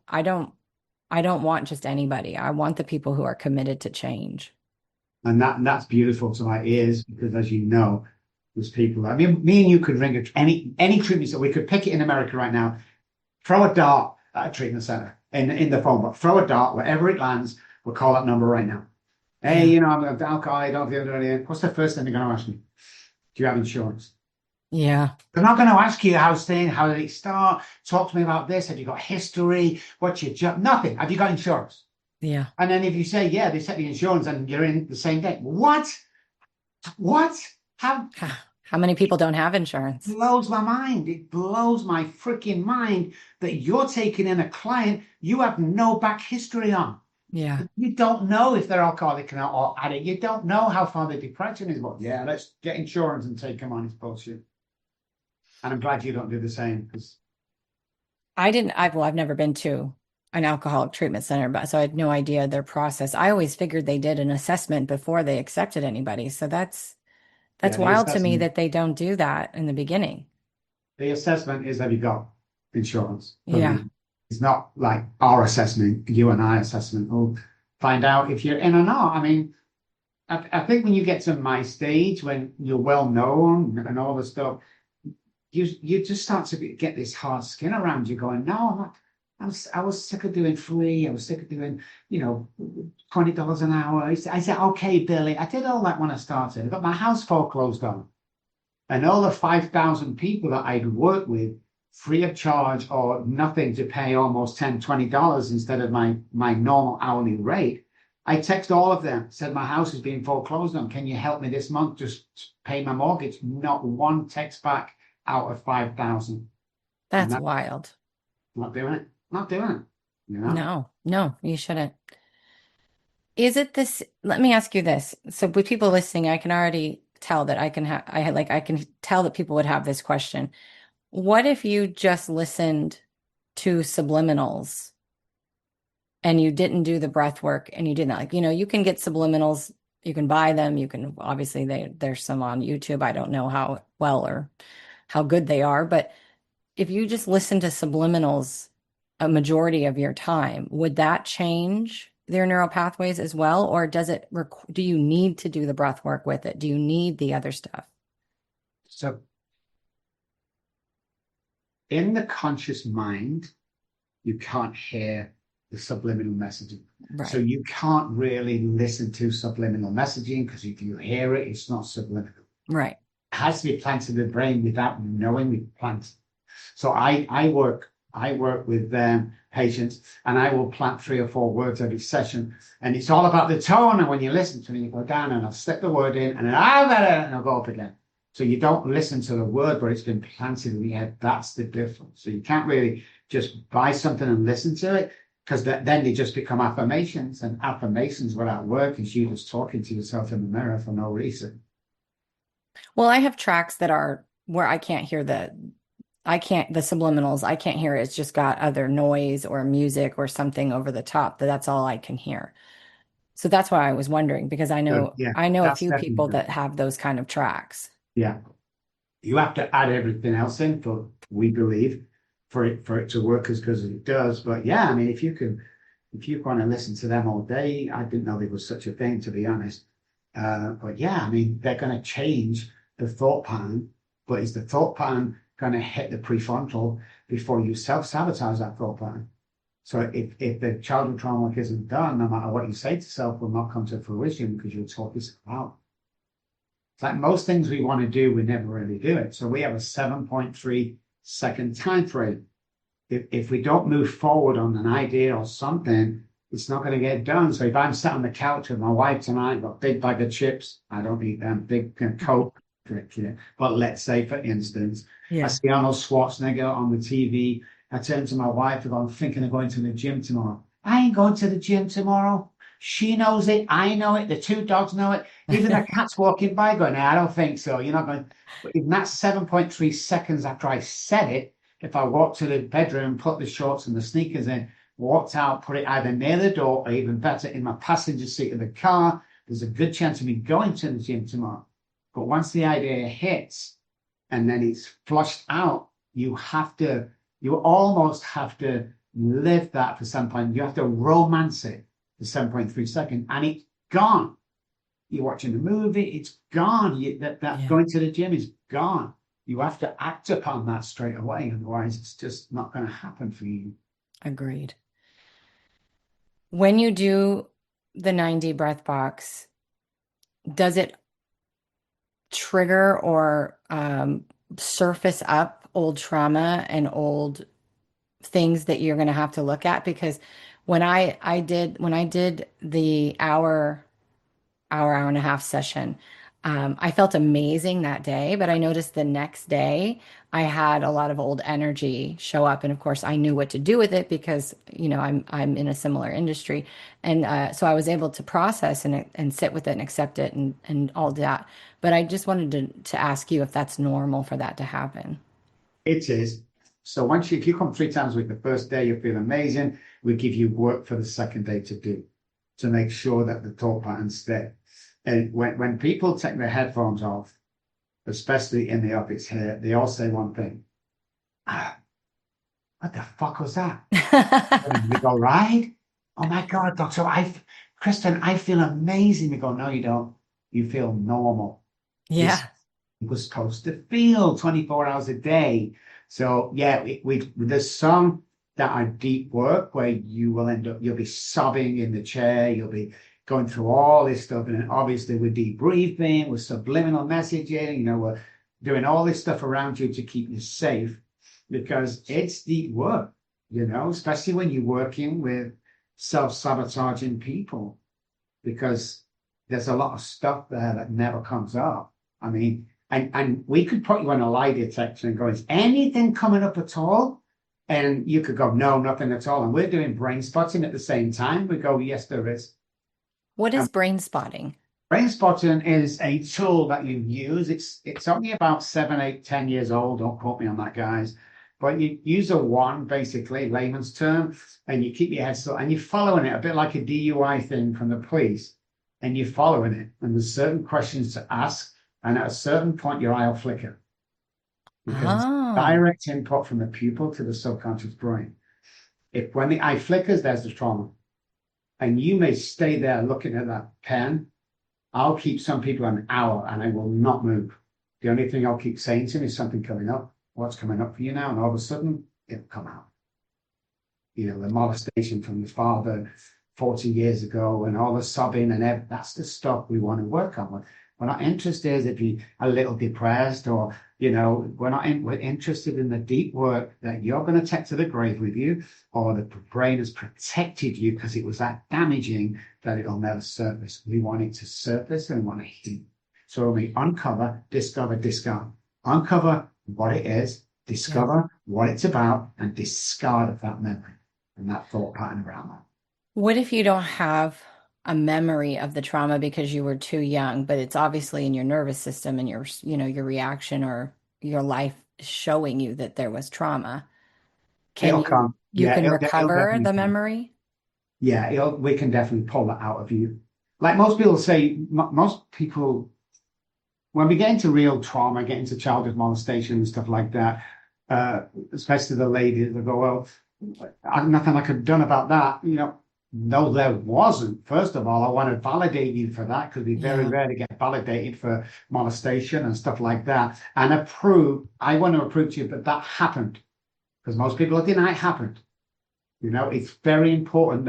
want just anybody. I want the people who are committed to change. And that's beautiful to my ears, because as you know, there's people, I mean, me and you could ring any treatment center. We could pick it in America right now, throw a dart at a treatment center in the phone book, throw a dart wherever it lands. We'll call that number right now. Hey, I'm an alcohol, I don't feel anything. What's the first thing they're going to ask me? Do you have insurance? Yeah. They're not going to ask you how's things, how did it start? Talk to me about this. Have you got history? What's your job? Nothing. Have you got insurance? Yeah. And then if you say, they set the insurance and you're in the same day. What? How? How many people don't have insurance? Blows my mind. It blows my freaking mind that you're taking in a client you have no back history on. Yeah. You don't know if they're alcoholic or addict. You don't know how far the depression is. But yeah, let's get insurance and take them on. It's bullshit. And I'm glad you don't do the same because I've never been to an alcoholic treatment center, but so I had no idea their process. I always figured they did an assessment before they accepted anybody. So that's yeah, wild to me that they don't do that in the beginning. the assessment is have you got insurance? Yeah. It's not like our assessment, you and I assessment. We'll find out if you're in or not. I mean, I think when you get to my stage, when you're well known and all the stuff, you just start to get this hard skin around you going, no, I'm not, I was sick of doing free. I was sick of doing, $20 an hour. I said, okay, Billy, I did all that when I started. I got my house foreclosed on. And all the 5,000 people that I'd worked with free of charge or nothing to pay almost $10, $20 instead of my normal hourly rate. I text all of them, said my house is being foreclosed on. Can you help me this month? Just pay my mortgage. Not one text back out of 5,000. That's wild. Not doing it. Not doing it. No, you shouldn't. Is it this? Let me ask you this. So with people listening, I can already tell that I can tell that people would have this question. What if you just listened to subliminals and you didn't do the breath work and you didn't you can get subliminals, you can buy them, you can obviously there's some on YouTube. I don't know how well or how good they are, but if you just listen to subliminals a majority of your time, would that change their neural pathways as well? Or do you need to do the breath work with it? Do you need the other stuff? So in the conscious mind, you can't hear the subliminal messaging. Right. So you can't really listen to subliminal messaging because if you hear it, it's not subliminal. Right. It has to be planted in the brain without knowing we plant. So I work with patients and I will plant 3 or 4 words every session. And it's all about the tone. And when you listen to me, you go down and I'll slip the word in and then and I'll go up again. So you don't listen to the word where it's been planted in your head. That's the difference. So you can't really just buy something and listen to it because then they just become affirmations, and affirmations without work is you just talking to yourself in the mirror for no reason. Well, I have tracks that are where I can't hear the subliminals. I can't hear it. It's just got other noise or music or something over the top. That's all I can hear. So that's why I was wondering, because I know a few people that have those kind of tracks. Yeah. You have to add everything else in for, we believe, for it to work as good as it does. But yeah, I mean, if you want to listen to them all day, I didn't know there was such a thing, to be honest. But yeah, I mean, they're going to change the thought pattern, but is the thought pattern going to hit the prefrontal before you self-sabotage that thought pattern? So if the childhood trauma work isn't done, no matter what you say to yourself will not come to fruition because you'll talk yourself out. It's like most things we want to do, we never really do it. So we have a 7.3-second time frame. If we don't move forward on an idea or something, it's not going to get done. So if I'm sat on the couch with my wife tonight, got a big bag of chips, I don't eat them, big Coke drink, but let's say, for instance, I see Arnold Schwarzenegger on the TV. I turn to my wife and go, I'm thinking of going to the gym tomorrow. I ain't going to the gym tomorrow. She knows it. I know it. The 2 dogs know it. Even the cat's walking by going, I don't think so. You're not going. But in that 7.3 seconds after I said it, if I walked to the bedroom, put the shorts and the sneakers in, walked out, put it either near the door or even better in my passenger seat of the car, there's a good chance of me going to the gym tomorrow. But once the idea hits and then it's flushed out, you almost have to live that for some point. You have to romance it for 7.3 seconds and it's gone. You're watching a movie, it's gone. Going to the gym is gone. You have to act upon that straight away. Otherwise, it's just not going to happen for you. Agreed. When you do the 90 breath box, does it trigger or surface up old trauma and old things that you're going to have to look at? Because when I did the hour and a half session, I felt amazing that day, but I noticed the next day I had a lot of old energy show up, and of course I knew what to do with it because I'm in a similar industry, and so I was able to process and sit with it and accept it and all that. But I just wanted to ask you if that's normal for that to happen. It is. So if you come 3 times a week, the first day you feel amazing. We give you work for the second day to do to make sure that the thought patterns stay. And when people take their headphones off, especially in the office here, they all say one thing. Ah, what the fuck was that? We go, right? Oh my God, doctor, Kristen, I feel amazing. We go, no, you don't. You feel normal. This Yeah. we're supposed to feel 24 hours a day. So yeah, there's some that are deep work where you'll be sobbing in the chair, you'll be going through all this stuff, and then obviously we're debriefing, we're subliminal messaging, we're doing all this stuff around you to keep you safe because it's deep work, especially when you're working with self-sabotaging people, because there's a lot of stuff there that never comes up. I mean, and we could put you on a lie detector and go, is anything coming up at all? And you could go, no, nothing at all. And we're doing brain spotting at the same time. We go, yes, there is. What is Um, brain spotting? Brain spotting is a tool that you use. It's only about 7, 8, 10 years old. Don't quote me on that, guys. But you use a one, basically, layman's term, and you keep your head still, and you're following it a bit like a DUI thing from the police, and you're following it. And there's certain questions to ask, and at a certain point, your eye will flicker because it's Oh, direct input from the pupil to the subconscious brain. If when the eye flickers, there's the trauma. And you may stay there looking at that pen. I'll keep some people an hour and I will not move. The only thing I'll keep saying to them is something coming up. What's coming up for you now? And all of a sudden, it'll come out. The molestation from the father 40 years ago and all the sobbing and that's the stuff we want to work on. We're not interested if you're a little depressed or, we're interested in the deep work that you're going to take to the grave with you, or the brain has protected you because it was that damaging that it'll never surface. We want it to surface and we want to heal. So when we uncover, discover, discard, uncover what it is, yeah. discover what it's about, and discard of that memory and that thought pattern around that. What if you don't have a memory of the trauma because you were too young, but it's obviously in your nervous system and your reaction or your life is showing you that there was trauma? Can It'll you come. you Yeah, can it'll recover definitely the come. memory? Yeah, we can definitely pull that out of you. Like most people say, most people, when we get into real trauma, get into childhood molestation and stuff like that, especially the ladies, they go, well, nothing I could have done about that. No, there wasn't. First of all, I want to validate you for that because we very Yeah. rarely get validated for molestation and stuff like that. And I want to prove to you that that happened because most people deny it happened. It's very important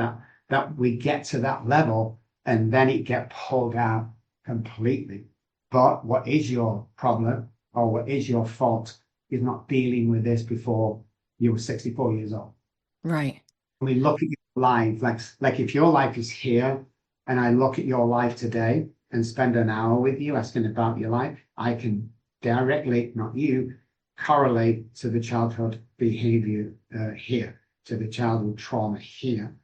that we get to that level and then it get pulled out completely. But what is your problem or what is your fault is not dealing with this before you were 64 years old. Right. When we look at your life, like if your life is here and I look at your life today and spend an hour with you asking about your life, I can directly, not you, correlate to the childhood behavior here, to the childhood trauma here.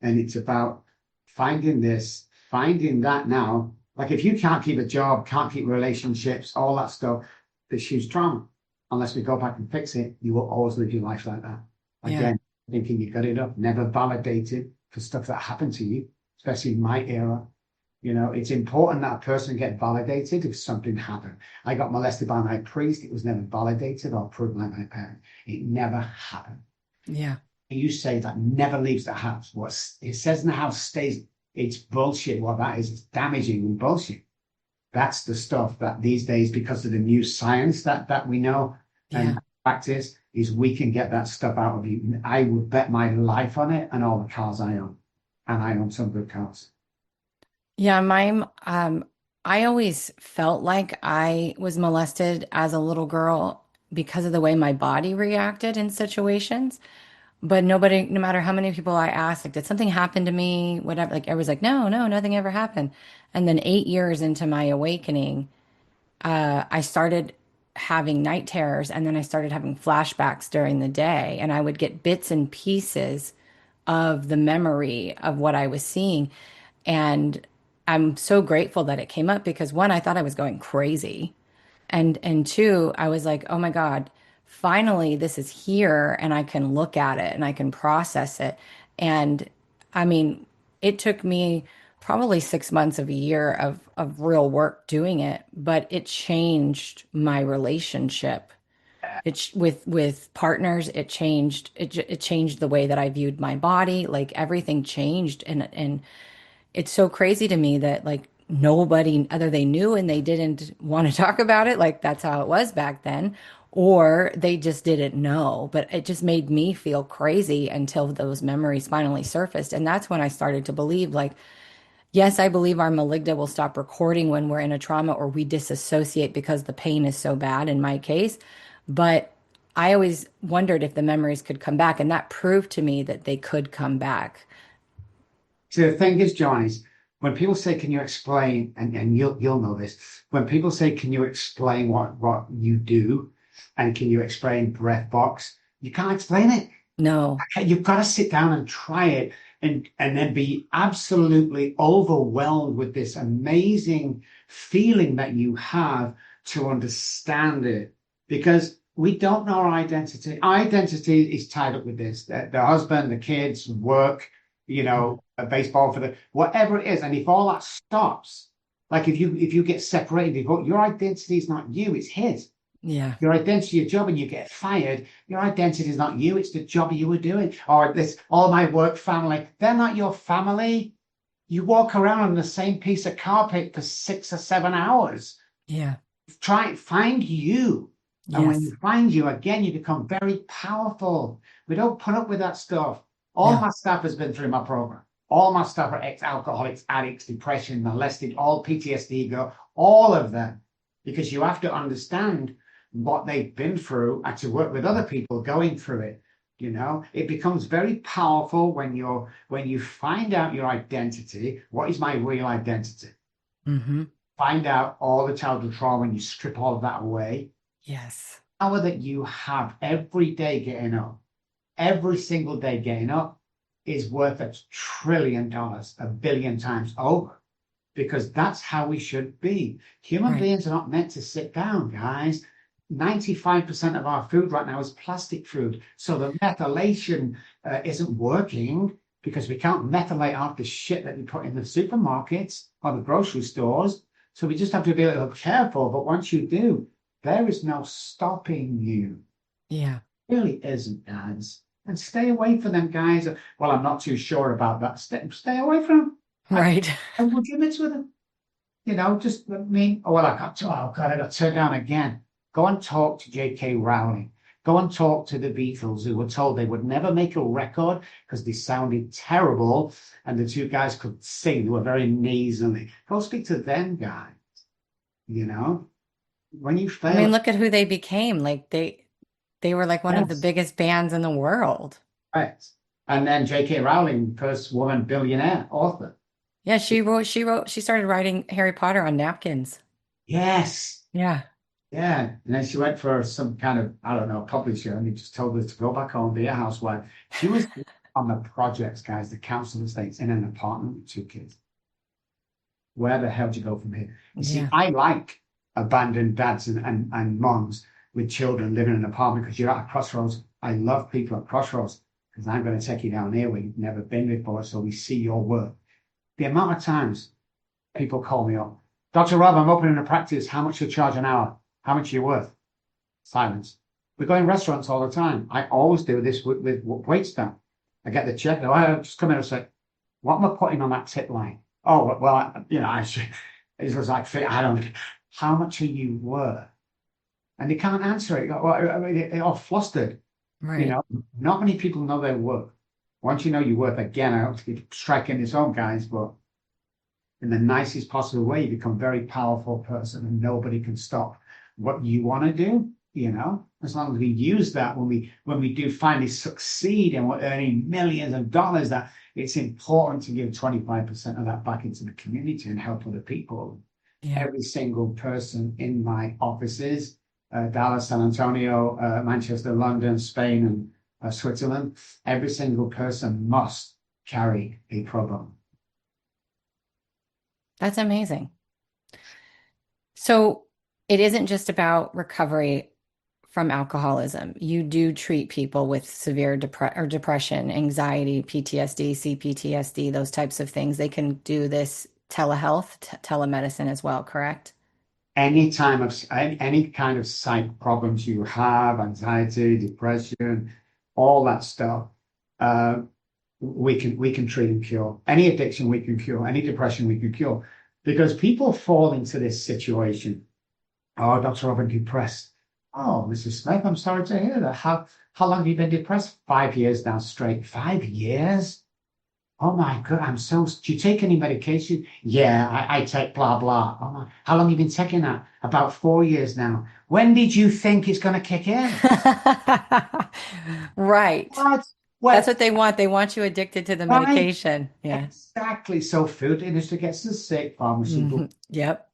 And it's about finding that now. Like if you can't keep a job, can't keep relationships, all that stuff, this huge trauma. Unless we go back and fix it, you will always live your life like that. Yeah. Again, thinking you got it up, never validated for stuff that happened to you, especially in my era. It's important that a person get validated if something happened. I got molested by my priest. It was never validated or proven by my parent. It never happened. Yeah. You say that never leaves the house. What it says in the house stays. It's bullshit. What that is, it's damaging and bullshit. That's the stuff that these days, because of the new science that we know Yeah. and practice, is we can get that stuff out of you. I would bet my life on it and all the cars I own. And I own some good cars. Yeah, I always felt like I was molested as a little girl because of the way my body reacted in situations. But nobody, no matter how many people I asked, like, did something happen to me? Whatever, like, everyone's like, no, no, nothing ever happened. And then 8 years into my awakening, I started having night terrors, and then I started having flashbacks during the day, and I would get bits and pieces of the memory of what I was seeing. And I'm so grateful that it came up because one, I thought I was going crazy. And two, I was like, oh my God, finally this is here and I can look at it and I can process it. And I mean, it took me probably 6 months of a year of real work doing it, but it changed my relationship. With partners, it changed the way that I viewed my body. Like everything changed, and it's so crazy to me that like nobody either they knew and they didn't want to talk about it, like that's how it was back then, or they just didn't know. But it just made me feel crazy until those memories finally surfaced. And that's when I started to believe, like, yes, I believe our amygdala will stop recording when we're in a trauma or we disassociate because the pain is so bad in my case. But I always wondered if the memories could come back, and that proved to me that they could come back. So the thing is, John, is when people say, can you explain, and you'll know this, when people say, can you explain what you do and can you explain breath box, you can't explain it. No. You've got to sit down and try it and then be absolutely overwhelmed with this amazing feeling that you have to understand it. Because we don't know our identity. Our identity is tied up with this, the husband, the kids, work, a baseball for the whatever it is. And if all that stops, like if you get separated, your identity is not you, it's his. Yeah. Your identity, your job, and you get fired, your identity is not you, it's the job you were doing. Or this, all my work family, they're not your family. You walk around on the same piece of carpet for 6 or 7 hours. Yeah. Find you. Yes. And when you find you, again, you become very powerful. We don't put up with that stuff. All my staff has been through my program. All my staff are ex-alcoholics, addicts, depression, molested, all PTSD, all of them. Because you have to understand what they've been through and to work with other people going through it. It becomes very powerful when you find out your identity. What is my real identity? Mm-hmm. Find out all the childhood trauma and you strip all of that away. Yes. The power that you have every day getting up, every single day getting up is worth $1 trillion, 1 billion times over, because that's how we should be. Human beings are not meant to sit down, guys. 95% of our food right now is plastic food. So the methylation isn't working because we can't methylate out the shit that we put in the supermarkets or the grocery stores. So we just have to be a little careful. But once you do, there is no stopping you. Yeah. It really isn't, guys. And stay away from them, guys. Well, I'm not too sure about that. Stay away from them. Right. And would you mix with them? Just oh, well, I got to turn down again. Go and talk to J.K. Rowling. Go and talk to the Beatles, who were told they would never make a record because they sounded terrible and the two guys could sing. They were very nasally. Go speak to them, guys. When you fail. I mean, look at who they became. Like they were like one of the biggest bands in the world. Right. And then J.K. Rowling, first woman billionaire author. Yeah, she started writing Harry Potter on napkins. Yes. Yeah. Yeah. And then she went for some kind of, I don't know, publisher, and he just told her to go back home, be a housewife. She was on the projects, guys, the council estates, in an apartment with 2 kids. Where the hell do you go from here? You see, I like abandoned dads and moms with children living in an apartment because you're at a crossroads. I love people at crossroads because I'm going to take you down here where you've never been before, so we see your work. The amount of times people call me up, Dr. Robb, I'm opening a practice. How much do you charge an hour? How much are you worth? Silence. We go in restaurants all the time. I always do this with waitstaff. I get the check. I just come in and say, what am I putting on that tip line? Oh, well, it was like, I don't know. How much are you worth? And they can't answer it. They're all flustered. Right. Not many people know their worth. Once you know your worth, again, I hope to keep striking this home, guys, but in the nicest possible way, you become a very powerful person and nobody can stop what you want to do, as long as we use that when we do finally succeed and we're earning millions of dollars, that it's important to give 25% of that back into the community and help other people. Yeah. Every single person in my offices, Dallas, San Antonio, Manchester, London, Spain, and Switzerland, every single person must carry a problem. That's amazing. So it isn't just about recovery from alcoholism. You do treat people with severe depression, anxiety, PTSD, CPTSD, those types of things. They can do this telehealth, telemedicine as well, correct? Any kind of psych problems you have, anxiety, depression, all that stuff, uh, we can treat and cure. Any addiction we can cure. Any depression we can cure. Because people fall into this situation. Oh, Dr. Robb, I'm depressed. Oh, Mrs. Smith, I'm sorry to hear that. How long have you been depressed? 5 years now straight. 5 years? Oh my God, do you take any medication? Yeah, I take blah, blah. Oh my, how long have you been taking that? About 4 years now. When did you think it's going to kick in? Right. What? That's Well, what they want. They want you addicted to the right, medication. Yeah. exactly. So food industry gets us sick, pharmaceutical. Yep.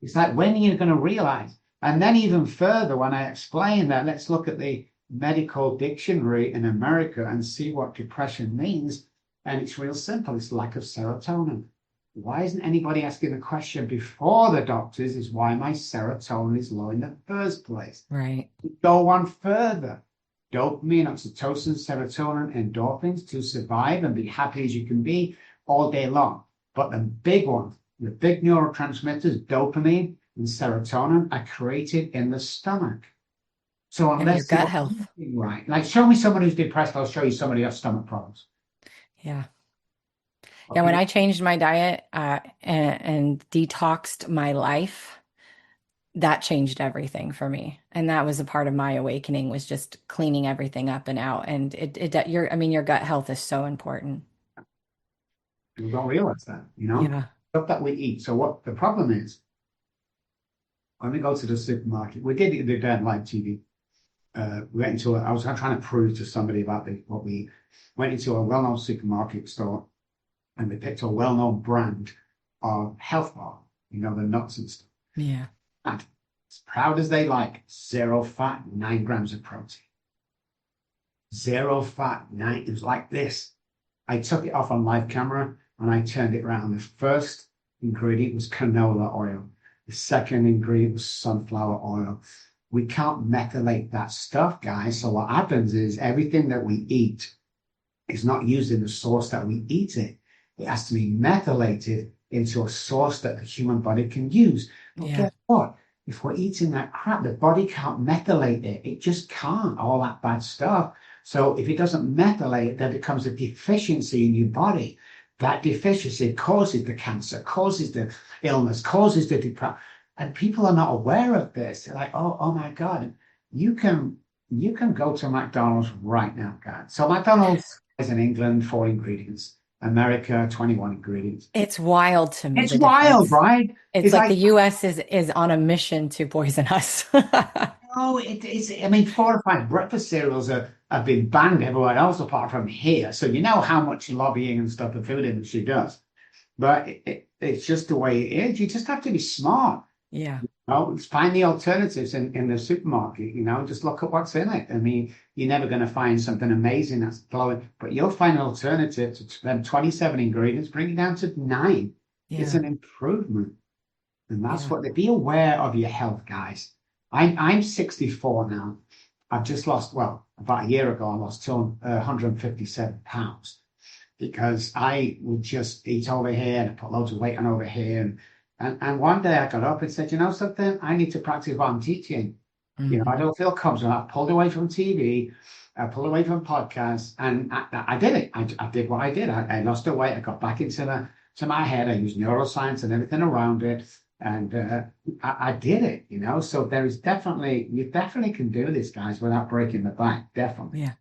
It's like, when are you going to realize? And then even further, when I explain that, let's look at the medical dictionary in America and see what depression means. And it's real simple. It's lack of serotonin. Why isn't anybody asking the question before the doctors is why my serotonin is low in the first place? Right. Go on further. Dopamine, oxytocin, serotonin, endorphins to survive and be happy as you can be all day long. But the big ones, the big neurotransmitters, dopamine and serotonin, are created in the stomach. So And your unless gut you're health. eating right, like show me someone who's depressed, I'll show you somebody who has stomach problems. Yeah. Yeah. When I changed my diet and detoxed my life, that changed everything for me. And that was a part of my awakening, was just cleaning everything up and out. And your gut health is so important. People don't realize that, Yeah. stuff that we eat. So what the problem is, when we go to the supermarket, we did the day on live TV. We went into I was trying to prove to somebody about what we went into a well-known supermarket store, and we picked a well-known brand of health bar, the nuts and stuff. Yeah. And as proud as they like, 0 fat, 9 grams of protein. 0 fat, 9. It was like this. I took it off on live camera and I turned it around. The first ingredient was canola oil. The second ingredient was sunflower oil. We can't methylate that stuff, guys. So what happens is everything that we eat is not used in the source that we eat it. It has to be methylated into a source that the human body can use. But Yeah. guess what? If we're eating that crap, the body can't methylate it. It just can't, all that bad stuff. So if it doesn't methylate, there becomes a deficiency in your body. That deficiency causes the cancer, causes the illness, causes the depression. And people are not aware of this. They're like, oh my God, you can go to McDonald's right now, guys. So McDonald's is in England, 4 ingredients. America, 21 ingredients. It's wild to me. It's wild, right? It's like the US is on a mission to poison us. No, it's. I mean, 4 or 5 breakfast cereals have been banned everywhere else apart from here. So you know how much lobbying and stuff the food industry does. But it's just the way it is. You just have to be smart. Yeah. Find the alternatives in the supermarket, just look at what's in it. I mean, you're never going to find something amazing that's blowing, but you'll find an alternative to them 27 ingredients, bring it down to 9. Yeah. It's an improvement. And that's what they be aware of your health, guys. I'm 64 now. I've just lost, about a year ago, I lost 157 pounds because I would just eat over here and put loads of weight on over here. And one day I got up and said, you know something? I need to practice what I'm teaching. Mm-hmm. I don't feel comfortable. I pulled away from TV. I pulled away from podcasts, and I did it. I did what I did. I lost the weight. I got back into my head. I used neuroscience and everything around it. And I did it, So there is you definitely can do this, guys, without breaking the bank. Definitely. Yeah.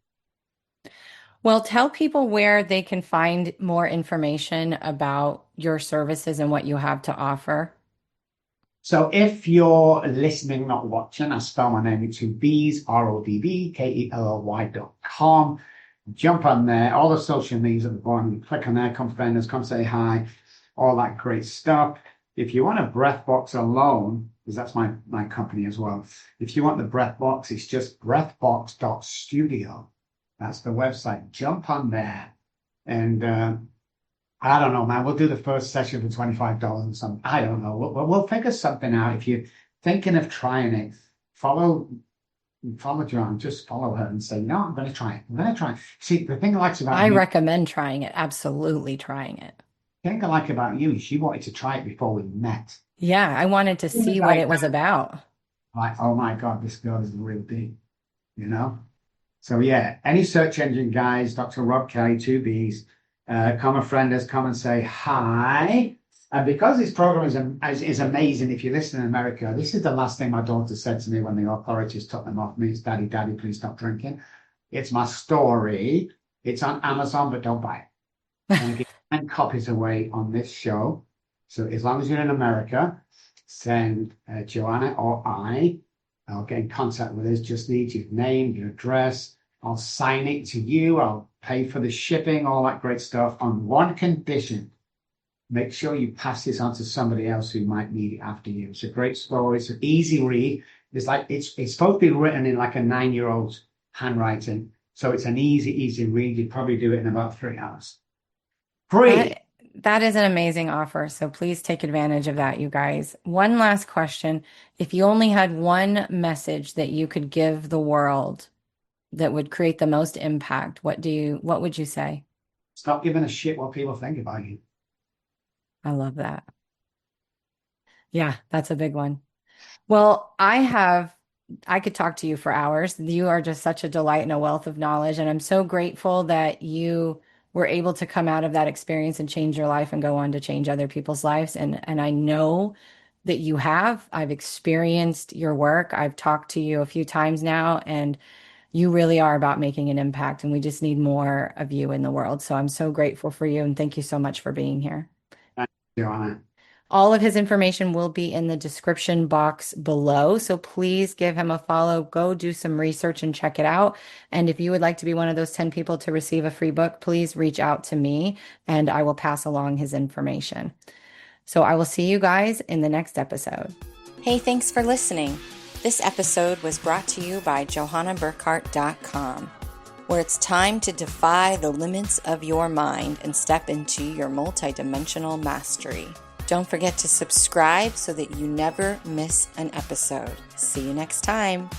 Well, tell people where they can find more information about your services and what you have to offer. So if you're listening, not watching, I spell my name with 2 B's, ROBBKELLY.com. Jump on there, all the social medias at the bottom, click on there, come find us, come say hi, all that great stuff. If you want a breath box alone, because that's my company as well. If you want the breath box, it's just breathbox.studio. That's the website. Jump on there. And I don't know, man. We'll do the first session for $25 or something. I don't know. We'll figure something out. If you're thinking of trying it, follow Joanne. Just follow her and say, no, I'm going to try it. I'm going to try it. See, the thing I like about I you, recommend trying it. Absolutely trying it. the thing I like about you is you wanted to try it before we met. Yeah, I wanted to see what it was about. Like, oh my God, this girl is the real deal, you know? So yeah, any search engine guys, Dr. Robb Kelly, 2Bs, come a friend us, come and say hi. And because this program is amazing, if you listen in America, this is the last thing my daughter said to me when the authorities took them off me. It's Daddy, please stop drinking. It's my story. It's on Amazon, but don't buy it. I'm going to give 10 copies away on this show. So as long as you're in America, send Joanna or I'll get in contact with us. Just need your name, your address. I'll sign it to you. I'll pay for the shipping, all that great stuff on one condition. Make sure you pass this on to somebody else who might need it after you. It's a great story. It's an easy read. It's like it's supposed to be written in like a 9-year-old's handwriting. So it's an easy read. You'd probably do it in about 3 hours. Free. That is an amazing offer. So please take advantage of that, you guys. One last question. If you only had one message that you could give the world that would create the most impact, what would you say? Stop giving a shit what people think about you. I love that. Yeah, that's a big one. Well, I could talk to you for hours. You are just such a delight and a wealth of knowledge. And I'm so grateful that you were able to come out of that experience and change your life and go on to change other people's lives. And I know that you have. I've experienced your work. I've talked to you a few times now, and you really are about making an impact. And we just need more of you in the world. So I'm so grateful for you. And thank you so much for being here. Thank you, Joanna. All of his information will be in the description box below. So please give him a follow. Go do some research and check it out. And if you would like to be one of those 10 people to receive a free book, please reach out to me and I will pass along his information. So I will see you guys in the next episode. Hey, thanks for listening. This episode was brought to you by JohannaBurkhardt.com, where it's time to defy the limits of your mind and step into your multidimensional mastery. Don't forget to subscribe so that you never miss an episode. See you next time.